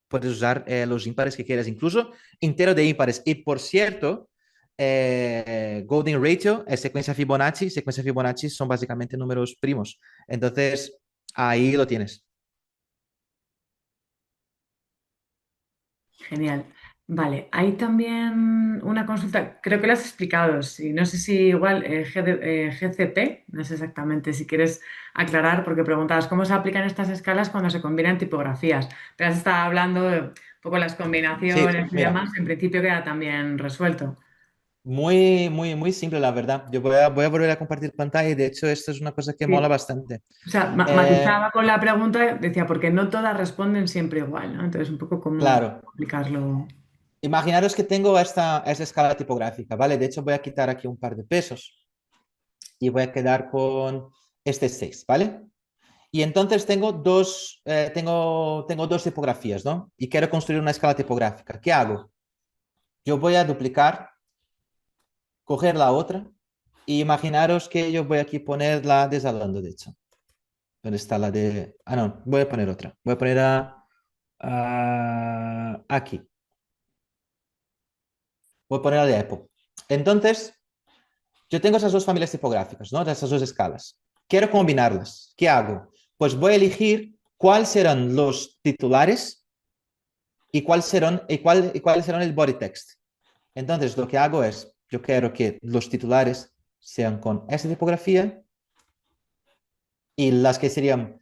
puedes usar los ímpares que quieras, incluso entero de ímpares. Y por cierto, Golden Ratio es secuencia Fibonacci son básicamente números primos. Entonces, ahí lo tienes. Genial. Vale, hay también una consulta, creo que lo has explicado, sí, no sé si igual GCP, no sé exactamente si quieres aclarar, porque preguntabas cómo se aplican estas escalas cuando se combinan tipografías, pero has estado hablando de un poco las Sí, combinaciones y mira, demás, en principio queda también resuelto. muy, muy, muy simple, la verdad. Yo voy a volver a compartir pantalla y de hecho esto es una cosa que mola Sí. bastante. O sea, Eh, matizaba con la pregunta, decía, porque no todas responden siempre igual, ¿no? Entonces, un poco cómo claro, aplicarlo. imaginaros que tengo esta escala tipográfica, ¿vale? De hecho voy a quitar aquí un par de pesos y voy a quedar con este 6, ¿vale? Y entonces tengo dos tipografías, ¿no? Y quiero construir una escala tipográfica. ¿Qué hago? Yo voy a duplicar, coger la otra y imaginaros que yo voy aquí a poner la deshablando, de hecho. ¿Dónde está la de...? Ah, no, voy a poner otra. Voy a poner aquí. Voy a poner la de Apple. Entonces, yo tengo esas dos familias tipográficas, ¿no? De esas dos escalas. Quiero combinarlas. ¿Qué hago? Pues voy a elegir cuáles serán los titulares y cuáles serán el body text. Entonces, lo que hago es, yo quiero que los titulares sean con esta tipografía y las que serían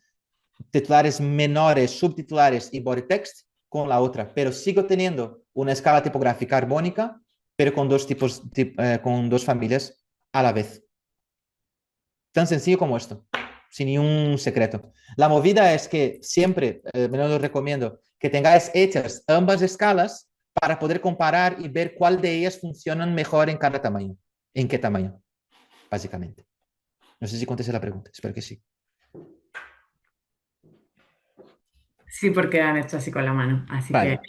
titulares menores, subtitulares y body text con la otra, pero sigo teniendo una escala tipográfica armónica, pero con con dos familias a la vez. Tan sencillo como esto, sin ningún secreto. La movida es que siempre, me lo recomiendo, que tengáis hechas ambas escalas para poder comparar y ver cuál de ellas funcionan mejor en cada tamaño. ¿En qué tamaño? Básicamente. No sé si contesté la pregunta, espero que sí. Sí, porque han hecho así con la mano, así que Vale.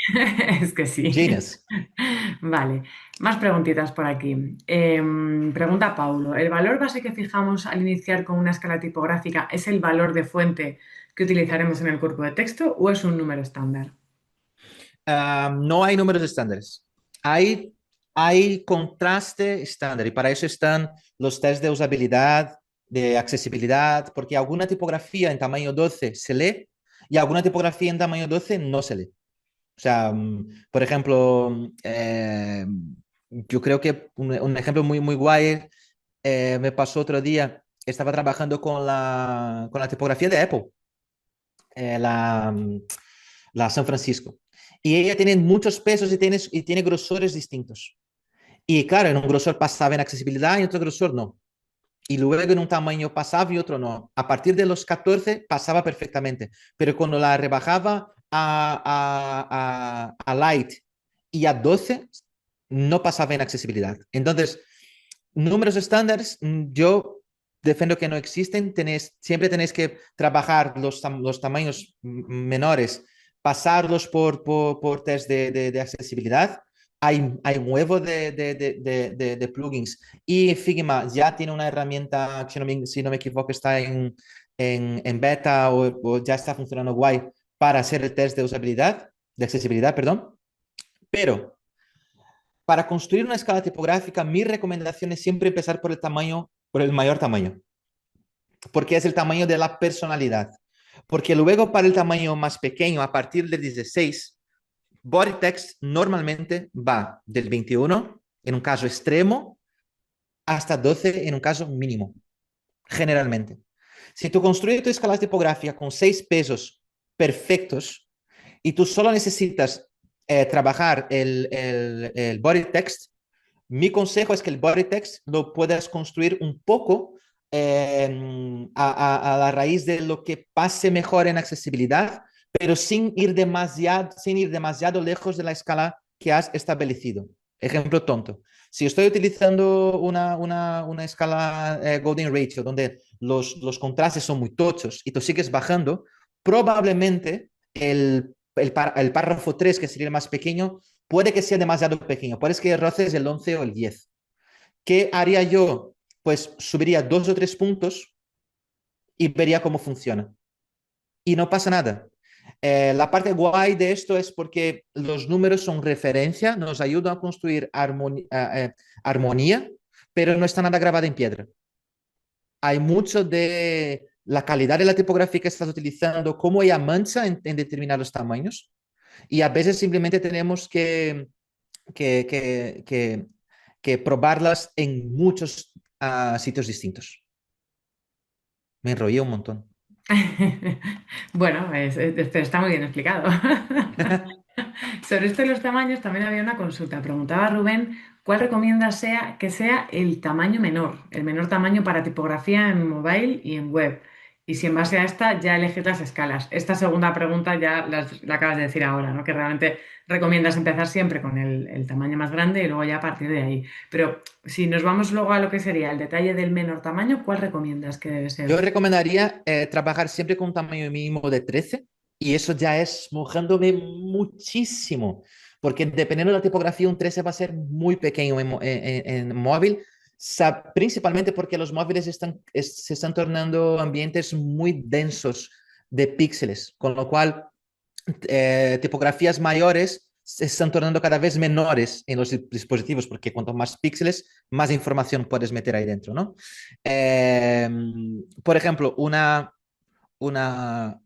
es que sí. Genius. Vale, más preguntitas por aquí. Pregunta Paulo, ¿el valor base que fijamos al iniciar con una escala tipográfica es el valor de fuente que utilizaremos en el cuerpo de texto o es un número estándar? No hay números estándares. Hay, hay contraste estándar y para eso están los test de usabilidad, de accesibilidad, porque alguna tipografía en tamaño 12 se lee y alguna tipografía en tamaño 12 no se lee. O sea, por ejemplo, yo creo que un ejemplo muy, muy guay me pasó otro día. Estaba trabajando con la tipografía de Apple, eh, la, mm, la San Francisco. Y ella tiene muchos pesos y tiene grosores distintos. Y claro, en un grosor pasaba en accesibilidad y en otro grosor no. Y luego en un tamaño pasaba y otro no. A partir de los 14 pasaba perfectamente, pero cuando la rebajaba a light y a 12 no pasaba en accesibilidad. Entonces, números estándares, yo defiendo que no existen. Siempre tenéis que trabajar los tamaños menores, pasarlos por test de accesibilidad. Hay un huevo de plugins y Figma ya tiene una herramienta, si no me equivoco, está en beta o ya está funcionando guay para hacer el test de usabilidad, de accesibilidad, perdón, pero para construir una escala tipográfica, mi recomendación es siempre empezar por el tamaño, por el mayor tamaño, porque es el tamaño de la personalidad. Porque luego para el tamaño más pequeño, a partir del 16, body text normalmente va del 21 en un caso extremo hasta 12 en un caso mínimo, generalmente. Si tú construyes tu escala tipográfica con 6 pesos perfectos y tú solo necesitas trabajar el body text, mi consejo es que el body text lo puedas construir un poco a la raíz de lo que pase mejor en accesibilidad, pero sin ir demasiado lejos de la escala que has establecido. Ejemplo tonto. Si estoy utilizando una escala Golden Ratio donde los contrastes son muy tochos y tú sigues bajando, probablemente el párrafo 3 que sería el más pequeño, puede que sea demasiado pequeño, puede que roces el 11 o el 10. ¿Qué haría yo? Pues subiría 2 o 3 puntos y vería cómo funciona. Y no pasa nada. La parte guay de esto es porque los números son referencia, nos ayudan a construir armonía, pero no está nada grabado en piedra. Hay mucho de la calidad de la tipografía que estás utilizando, cómo ella mancha en determinados tamaños, y a veces simplemente tenemos que, que, que, que probarlas en muchos sitios distintos. Me enrollé un montón. Bueno, está muy bien explicado. Sobre esto de los tamaños también había una consulta. Preguntaba Rubén cuál recomienda que sea el tamaño menor, el menor tamaño para tipografía en mobile y en web. Y si en base a esta ya elegir las escalas. Esta segunda pregunta ya la acabas de decir ahora, ¿no? Que realmente recomiendas empezar siempre con el tamaño más grande y luego ya a partir de ahí. Pero si nos vamos luego a lo que sería el detalle del menor tamaño, ¿cuál recomiendas que debe Yo ser? recomendaría trabajar siempre con un tamaño mínimo de 13 y eso ya es mojándome muchísimo, porque dependiendo de la tipografía, un 13 va a ser muy pequeño en móvil, principalmente porque los móviles se están tornando ambientes muy densos de píxeles, con lo cual tipografías mayores se están tornando cada vez menores en los dispositivos, porque cuanto más píxeles, más información puedes meter ahí dentro, ¿no? Eh, por ejemplo, una una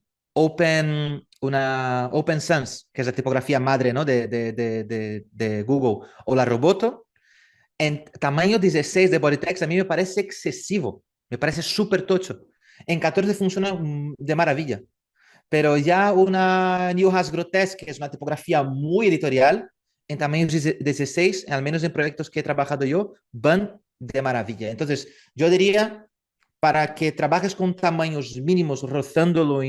Open Sans, que es la tipografía madre, ¿no? de Google, o la Roboto, en tamaño 16 de body text, a mí me parece excesivo, me parece súper tocho. En 14 funciona de maravilla. Pero ya una Newhouse Grotesque, que es una tipografía muy editorial, en tamaño 16, al menos en proyectos que he trabajado yo, van de maravilla. Entonces, yo diría, para que trabajes con tamaños mínimos, rozando lo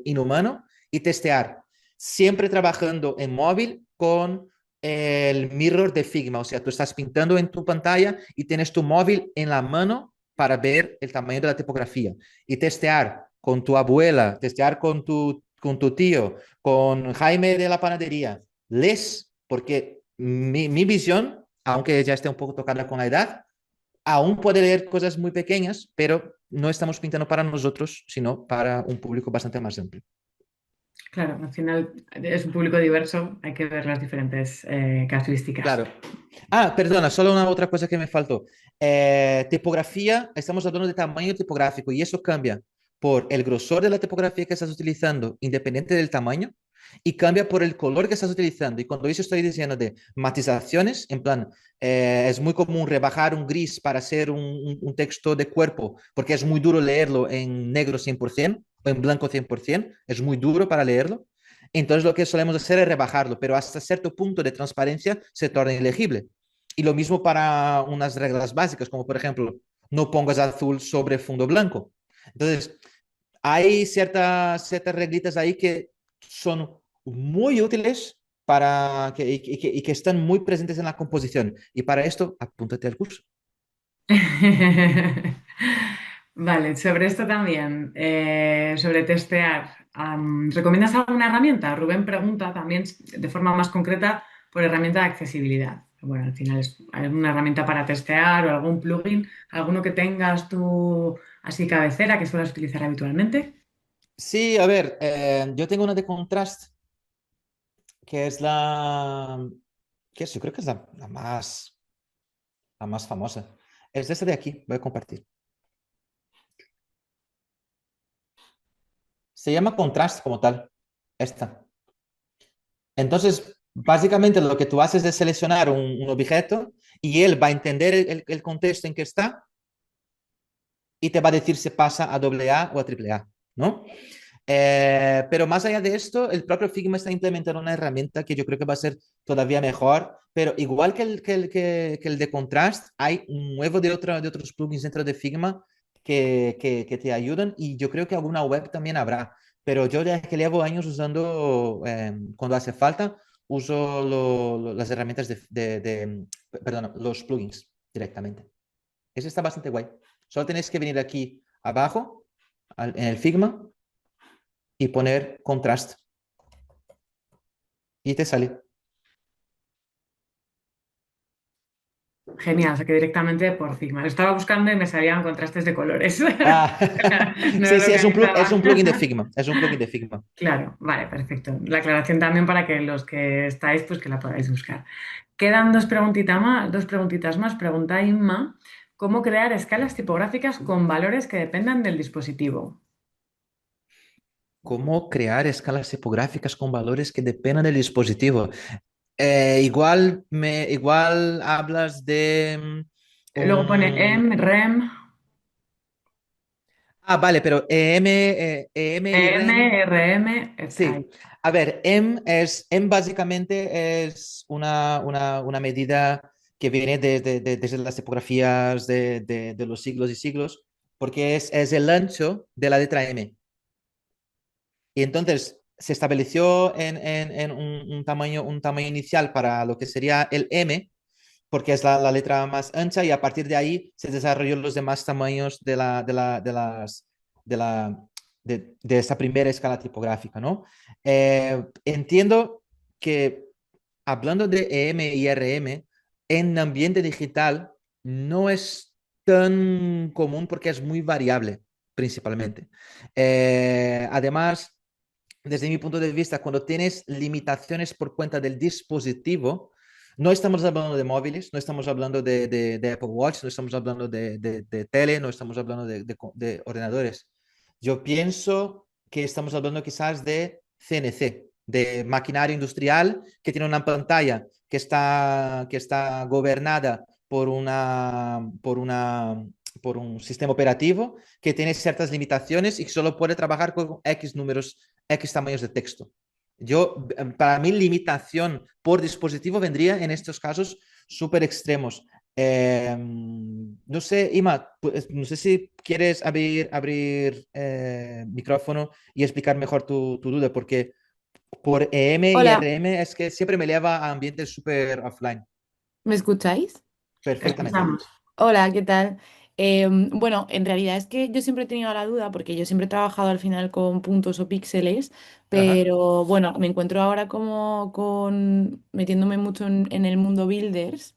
inhumano y testear, siempre trabajando en móvil con el mirror de Figma, o sea, tú estás pintando en tu pantalla y tienes tu móvil en la mano para ver el tamaño de la tipografía y testear con tu abuela, testear con tu tío, con Jaime de la panadería. Les, porque mi visión, aunque ya esté un poco tocada con la edad, aún puede leer cosas muy pequeñas, pero no estamos pintando para nosotros, sino para un público bastante más amplio. Claro, al final es un público diverso, hay que ver las diferentes casuísticas. Claro. Ah, perdona, solo una otra cosa que me faltó. Tipografía, estamos hablando de tamaño tipográfico y eso cambia por el grosor de la tipografía que estás utilizando, independiente del tamaño, y cambia por el color que estás utilizando. Y cuando yo estoy diciendo de matizaciones, en plan, es muy común rebajar un gris para hacer un texto de cuerpo, porque es muy duro leerlo en negro 100% o en blanco 100%, es muy duro para leerlo. Entonces lo que solemos hacer es rebajarlo, pero hasta cierto punto de transparencia se torna ilegible. Y lo mismo para unas reglas básicas, como por ejemplo, no pongas azul sobre fondo blanco. Entonces, hay ciertas reglitas ahí que son muy útiles y que están muy presentes en la composición. Y para esto, apúntate al curso. Vale, sobre esto también, sobre testear, ¿recomiendas alguna herramienta? Rubén pregunta también de forma más concreta por herramienta de accesibilidad. Bueno, al final es alguna herramienta para testear o algún plugin, alguno que tengas tú así cabecera que suelas utilizar habitualmente. Sí, a ver, yo tengo una de contrast que es que yo creo que es la más famosa. Es esta de aquí, voy a compartir. Se llama contrast como tal, esta. Entonces, básicamente lo que tú haces es seleccionar un objeto y él va a entender el contexto en que está y te va a decir si pasa a doble A o a triple A, ¿no? Pero más allá de esto, el propio Figma está implementando una herramienta que yo creo que va a ser todavía mejor, pero igual que el de Contrast, hay un huevo de otros plugins dentro de Figma que te ayudan y yo creo que alguna web también habrá, pero yo ya que llevo años usando, cuando hace falta, uso las herramientas perdón, los plugins directamente. Eso está bastante guay. Solo tenéis que venir aquí abajo, en el Figma, y poner contrast y te sale. Genial, o sea que directamente por Figma. Lo estaba buscando y me salían contrastes de colores. Ah, No sí, lo sí, es localizaba. un plugin de Figma, es un plugin de Figma. Claro, vale, perfecto. La aclaración también para que los que estáis, pues que la podáis buscar. Quedan dos preguntitas más. Pregunta Inma, ¿cómo crear escalas tipográficas con valores que dependan del dispositivo? ¿Cómo crear escalas tipográficas con valores que dependan del dispositivo? Igual hablas de Luego pone un... EM, REM, Ah, vale, pero EM y EM, REM. RM, ahí. Sí, a ver, M básicamente es una medida que viene desde las tipografías de los siglos y siglos, porque es el ancho de la letra M. Y entonces se estableció en un tamaño inicial para lo que sería el M, porque es la letra más ancha, y a partir de ahí se desarrolló los demás tamaños de la, de esa primera escala tipográfica, ¿no? Entiendo que hablando de EM y RM, en ambiente digital no es tan común porque es muy variable, principalmente. Además, desde mi punto de vista, cuando tienes limitaciones por cuenta del dispositivo, no estamos hablando de móviles, no estamos hablando de Apple Watch, no estamos hablando de tele, no estamos hablando de ordenadores. Yo pienso que estamos hablando quizás de CNC, de maquinaria industrial que tiene una pantalla que está gobernada por un sistema operativo que tiene ciertas limitaciones y que solo puede trabajar con X números, X tamaños de texto. Para mí, limitación por dispositivo vendría en estos casos súper extremos. No sé, Ima, pues, no sé si quieres abrir micrófono y explicar mejor tu duda, porque por EM y Hola, RM es que siempre me lleva a ambientes súper offline. ¿me escucháis? Te Perfectamente. escuchamos. Hola, ¿qué tal? Bueno, en realidad es que yo siempre he tenido la duda porque yo siempre he trabajado al final con puntos o píxeles, Ajá. pero bueno, me encuentro ahora como con metiéndome mucho en el mundo builders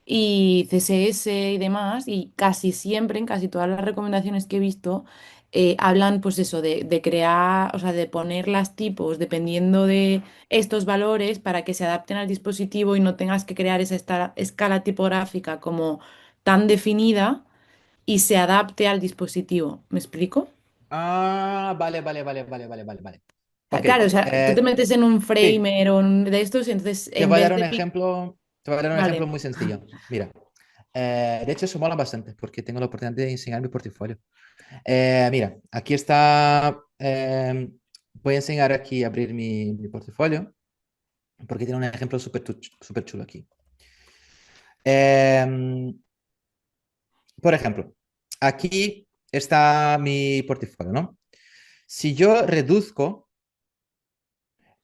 y CSS y demás, y casi siempre, en casi todas las recomendaciones que he visto, hablan pues eso, de crear, o sea, de poner las tipos dependiendo de estos valores para que se adapten al dispositivo y no tengas que crear esa escala tipográfica como tan definida y se adapte al dispositivo. ¿Me explico? Ah, vale. Ok, Claro, o sea, tú te metes en un sí, framer o de estos, y entonces te en voy a vez dar un de... ejemplo, te voy a dar un ejemplo Vale. muy sencillo. Mira, de hecho eso mola bastante porque tengo la oportunidad de enseñar mi portafolio. Mira, aquí está, voy a enseñar aquí a abrir mi portafolio porque tiene un ejemplo súper chulo aquí. Eh, por ejemplo, aquí está mi portafolio, ¿no? Si yo reduzco,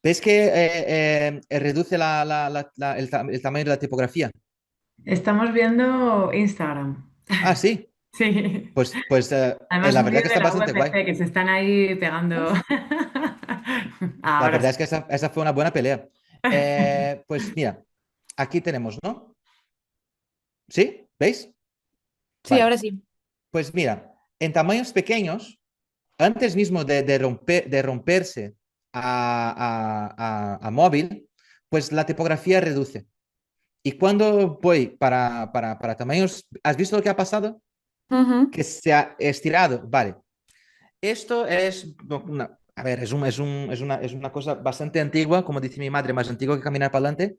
¿ves que reduce el tamaño de la tipografía? Estamos viendo Instagram. Ah, sí, Sí. Además, la un verdad vídeo que de está la bastante guay. UFC que se están ahí pegando. La Ahora verdad sí. es que esa fue una buena pelea. Pues mira, aquí tenemos, ¿no? ¿Sí? ¿Veis? Sí, Vale. ahora sí. Pues mira, en tamaños pequeños, antes mismo de romperse a móvil, pues la tipografía reduce. Y cuando voy para tamaños, ¿has visto lo que ha pasado? Ujú. Que se ha estirado. Vale. Esto es a ver, es una cosa bastante antigua, como dice mi madre, más antigua que caminar para adelante,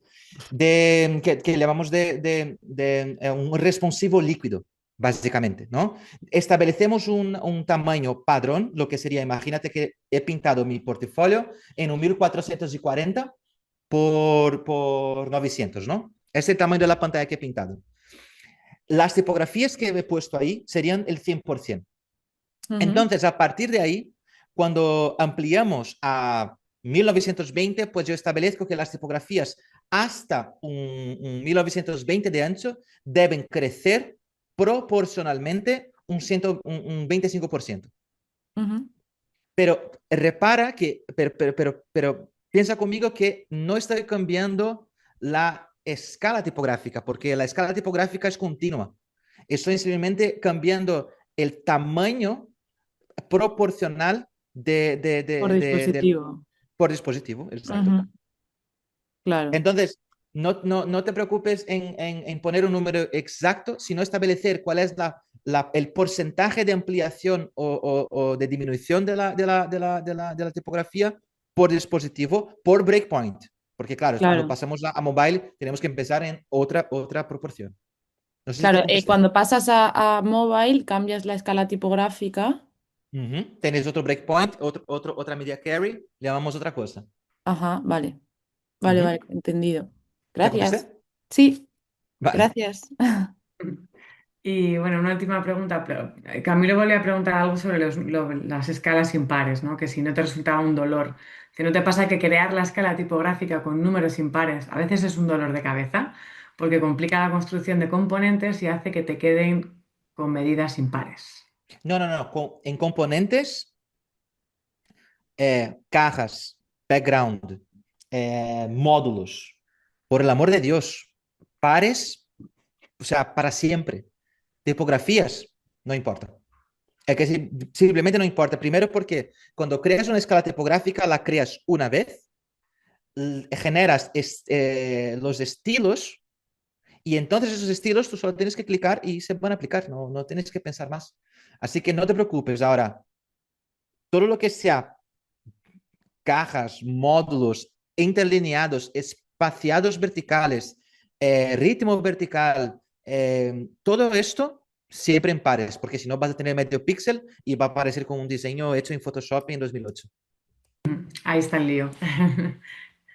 que llamamos un responsivo líquido, básicamente, ¿no? Establecemos un tamaño padrón, lo que sería, imagínate que he pintado mi portafolio en un 1440 por 900, ¿no? Es el tamaño de la pantalla que he pintado. Las tipografías que he puesto ahí serían el 100%. Ujú. Entonces, a partir de ahí, cuando ampliamos a 1920, pues yo establezco que las tipografías hasta un 1920 de ancho deben crecer proporcionalmente un 25%. Ujú. Pero repara que, pero piensa conmigo que no estoy cambiando la escala tipográfica, porque la escala tipográfica es continua. Estoy simplemente cambiando el tamaño proporcional Por dispositivo. por dispositivo, exacto. Ujú. Claro, Entonces, no te preocupes en poner un número exacto, sino establecer cuál es el porcentaje de ampliación o de disminución de la tipografía por dispositivo, por breakpoint. Porque claro, cuando claro. pasamos a mobile tenemos que empezar en otra proporción. No sé si te Claro, contesté. cuando pasas a mobile, cambias la escala tipográfica. Ujú. Tenéis otro breakpoint, otra media carry, le llamamos otra cosa. Ajá, vale. Vale, Ujú. vale, entendido. ¿Te Gracias. contesté? Sí, Vale. gracias. Y bueno, una última pregunta. Camilo volvió a preguntar algo sobre las escalas impares, ¿no? Que si no te resultaba un dolor. Si no te pasa que crear la escala tipográfica con números impares a veces es un dolor de cabeza, porque complica la construcción de componentes y hace que te queden con medidas impares. No. En componentes, cajas, background, módulos. Por el amor de Dios, pares, o sea, para siempre. Tipografías, no importa. Es que simplemente no importa. Primero porque cuando creas una escala tipográfica, la creas una vez, generas los estilos y entonces esos estilos tú solo tienes que clicar y se van a aplicar, no tienes que pensar más. Así que no te preocupes. Ahora, todo lo que sea cajas, módulos interlineados, espaciados verticales, ritmo vertical, todo esto siempre en pares, porque si no vas a tener medio píxel y va a aparecer con un diseño hecho en Photoshop en 2008. Ahí está el lío.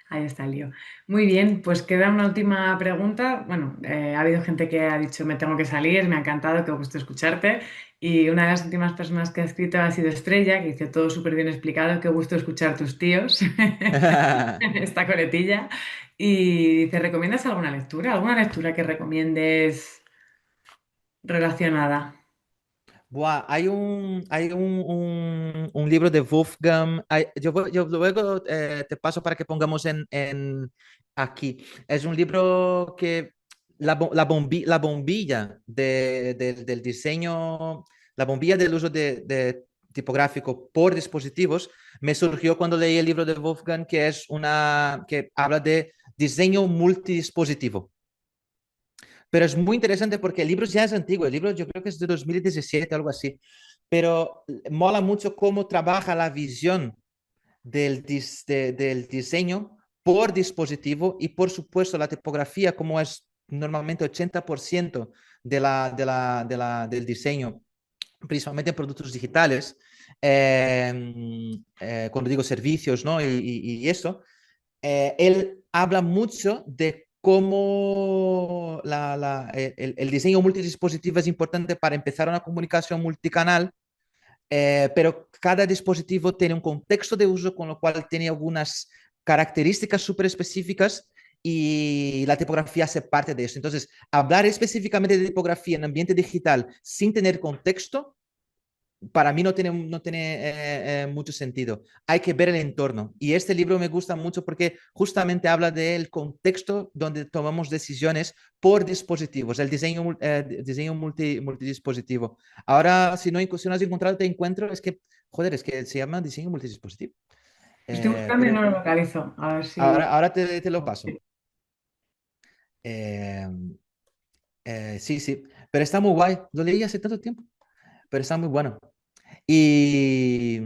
Ahí está el lío. Muy bien, pues queda una última pregunta. Bueno, ha habido gente que ha dicho me tengo que salir, me ha encantado, que gusto escucharte. Y una de las últimas personas que ha escrito ha sido Estrella, que dice todo súper bien explicado, qué gusto escuchar tus tíos, esta coletilla. Y dice, ¿recomiendas alguna lectura? ¿Alguna lectura que recomiendes relacionada? Buah, hay un libro de Wolfgang. Yo luego te paso para que pongamos aquí. Es un libro que la bombilla del diseño, la bombilla del uso de tipográfico por dispositivos, me surgió cuando leí el libro de Wolfgang, que habla de diseño multidispositivo. Pero es muy interesante porque el libro ya es antiguo, el libro yo creo que es de 2017, algo así, pero mola mucho cómo trabaja la visión del diseño por dispositivo y por supuesto la tipografía, como es normalmente 80% del diseño, principalmente en productos digitales, cuando digo servicios, ¿no? Y eso, él habla mucho de cómo el diseño multidispositivo es importante para empezar una comunicación multicanal, pero cada dispositivo tiene un contexto de uso con lo cual tiene algunas características súper específicas y la tipografía hace parte de eso. Entonces, hablar específicamente de tipografía en ambiente digital sin tener contexto para mí no tiene mucho sentido. Hay que ver el entorno. Y este libro me gusta mucho porque justamente habla del contexto donde tomamos decisiones por dispositivos, el diseño multidispositivo. Ahora, si no has encontrado, te encuentro, es que, joder, es que se llama diseño multidispositivo. Estoy buscando y no Pero lo localizo. A ver si. ahora te lo paso. Eh, sí, sí, pero está muy guay. Lo leí hace tanto tiempo, pero está muy bueno. Y,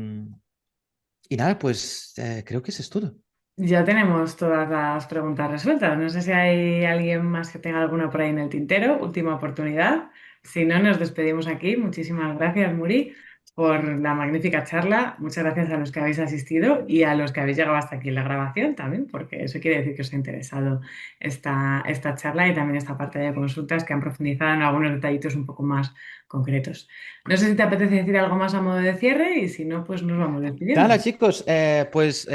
y nada, pues creo que eso es todo. Ya tenemos todas las preguntas resueltas. No sé si hay alguien más que tenga alguna por ahí en el tintero. Última oportunidad. Si no, nos despedimos aquí. Muchísimas gracias, Muri, por la magnífica charla. Muchas gracias a los que habéis asistido y a los que habéis llegado hasta aquí en la grabación también, porque eso quiere decir que os ha interesado esta charla y también esta parte de consultas que han profundizado en algunos detallitos un poco más concretos. No sé si te apetece decir algo más a modo de cierre y si no, pues nos vamos despidiendo. Nada, chicos, pues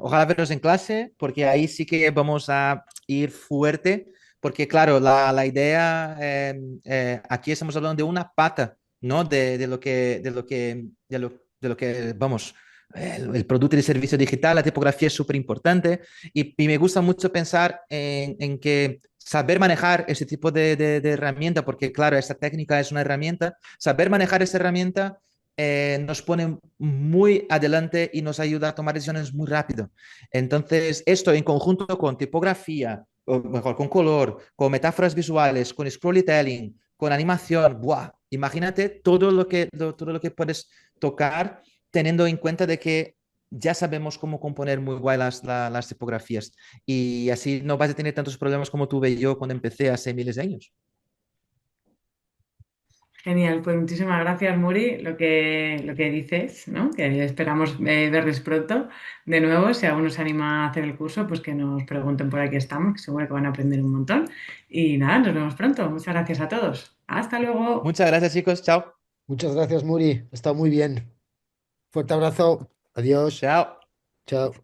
ojalá veros en clase, porque ahí sí que vamos a ir fuerte, porque claro, la idea, aquí estamos hablando de una pata, ¿no? De lo que, vamos, el producto y servicio digital, la tipografía es súper importante y me gusta mucho pensar en que saber manejar ese tipo de herramienta, porque claro, esta técnica es una herramienta, saber manejar esa herramienta nos pone muy adelante y nos ayuda a tomar decisiones muy rápido. Entonces, esto en conjunto con tipografía, o mejor, con color, con metáforas visuales, con storytelling, con animación, ¡buah! Imagínate todo lo que puedes tocar teniendo en cuenta de que ya sabemos cómo componer muy guay las tipografías y así no vas a tener tantos problemas como tuve yo cuando empecé hace miles de años. Genial, pues muchísimas gracias, Muri, lo que dices, ¿no? Que esperamos verles pronto. De nuevo, si alguno se anima a hacer el curso, pues que nos pregunten por aquí estamos, que seguro que van a aprender un montón. Y nada, nos vemos pronto. Muchas gracias a todos. Hasta luego. Muchas gracias, chicos. Chao. Muchas gracias, Muri. Está muy bien. Fuerte abrazo. Adiós. Chao. Chao.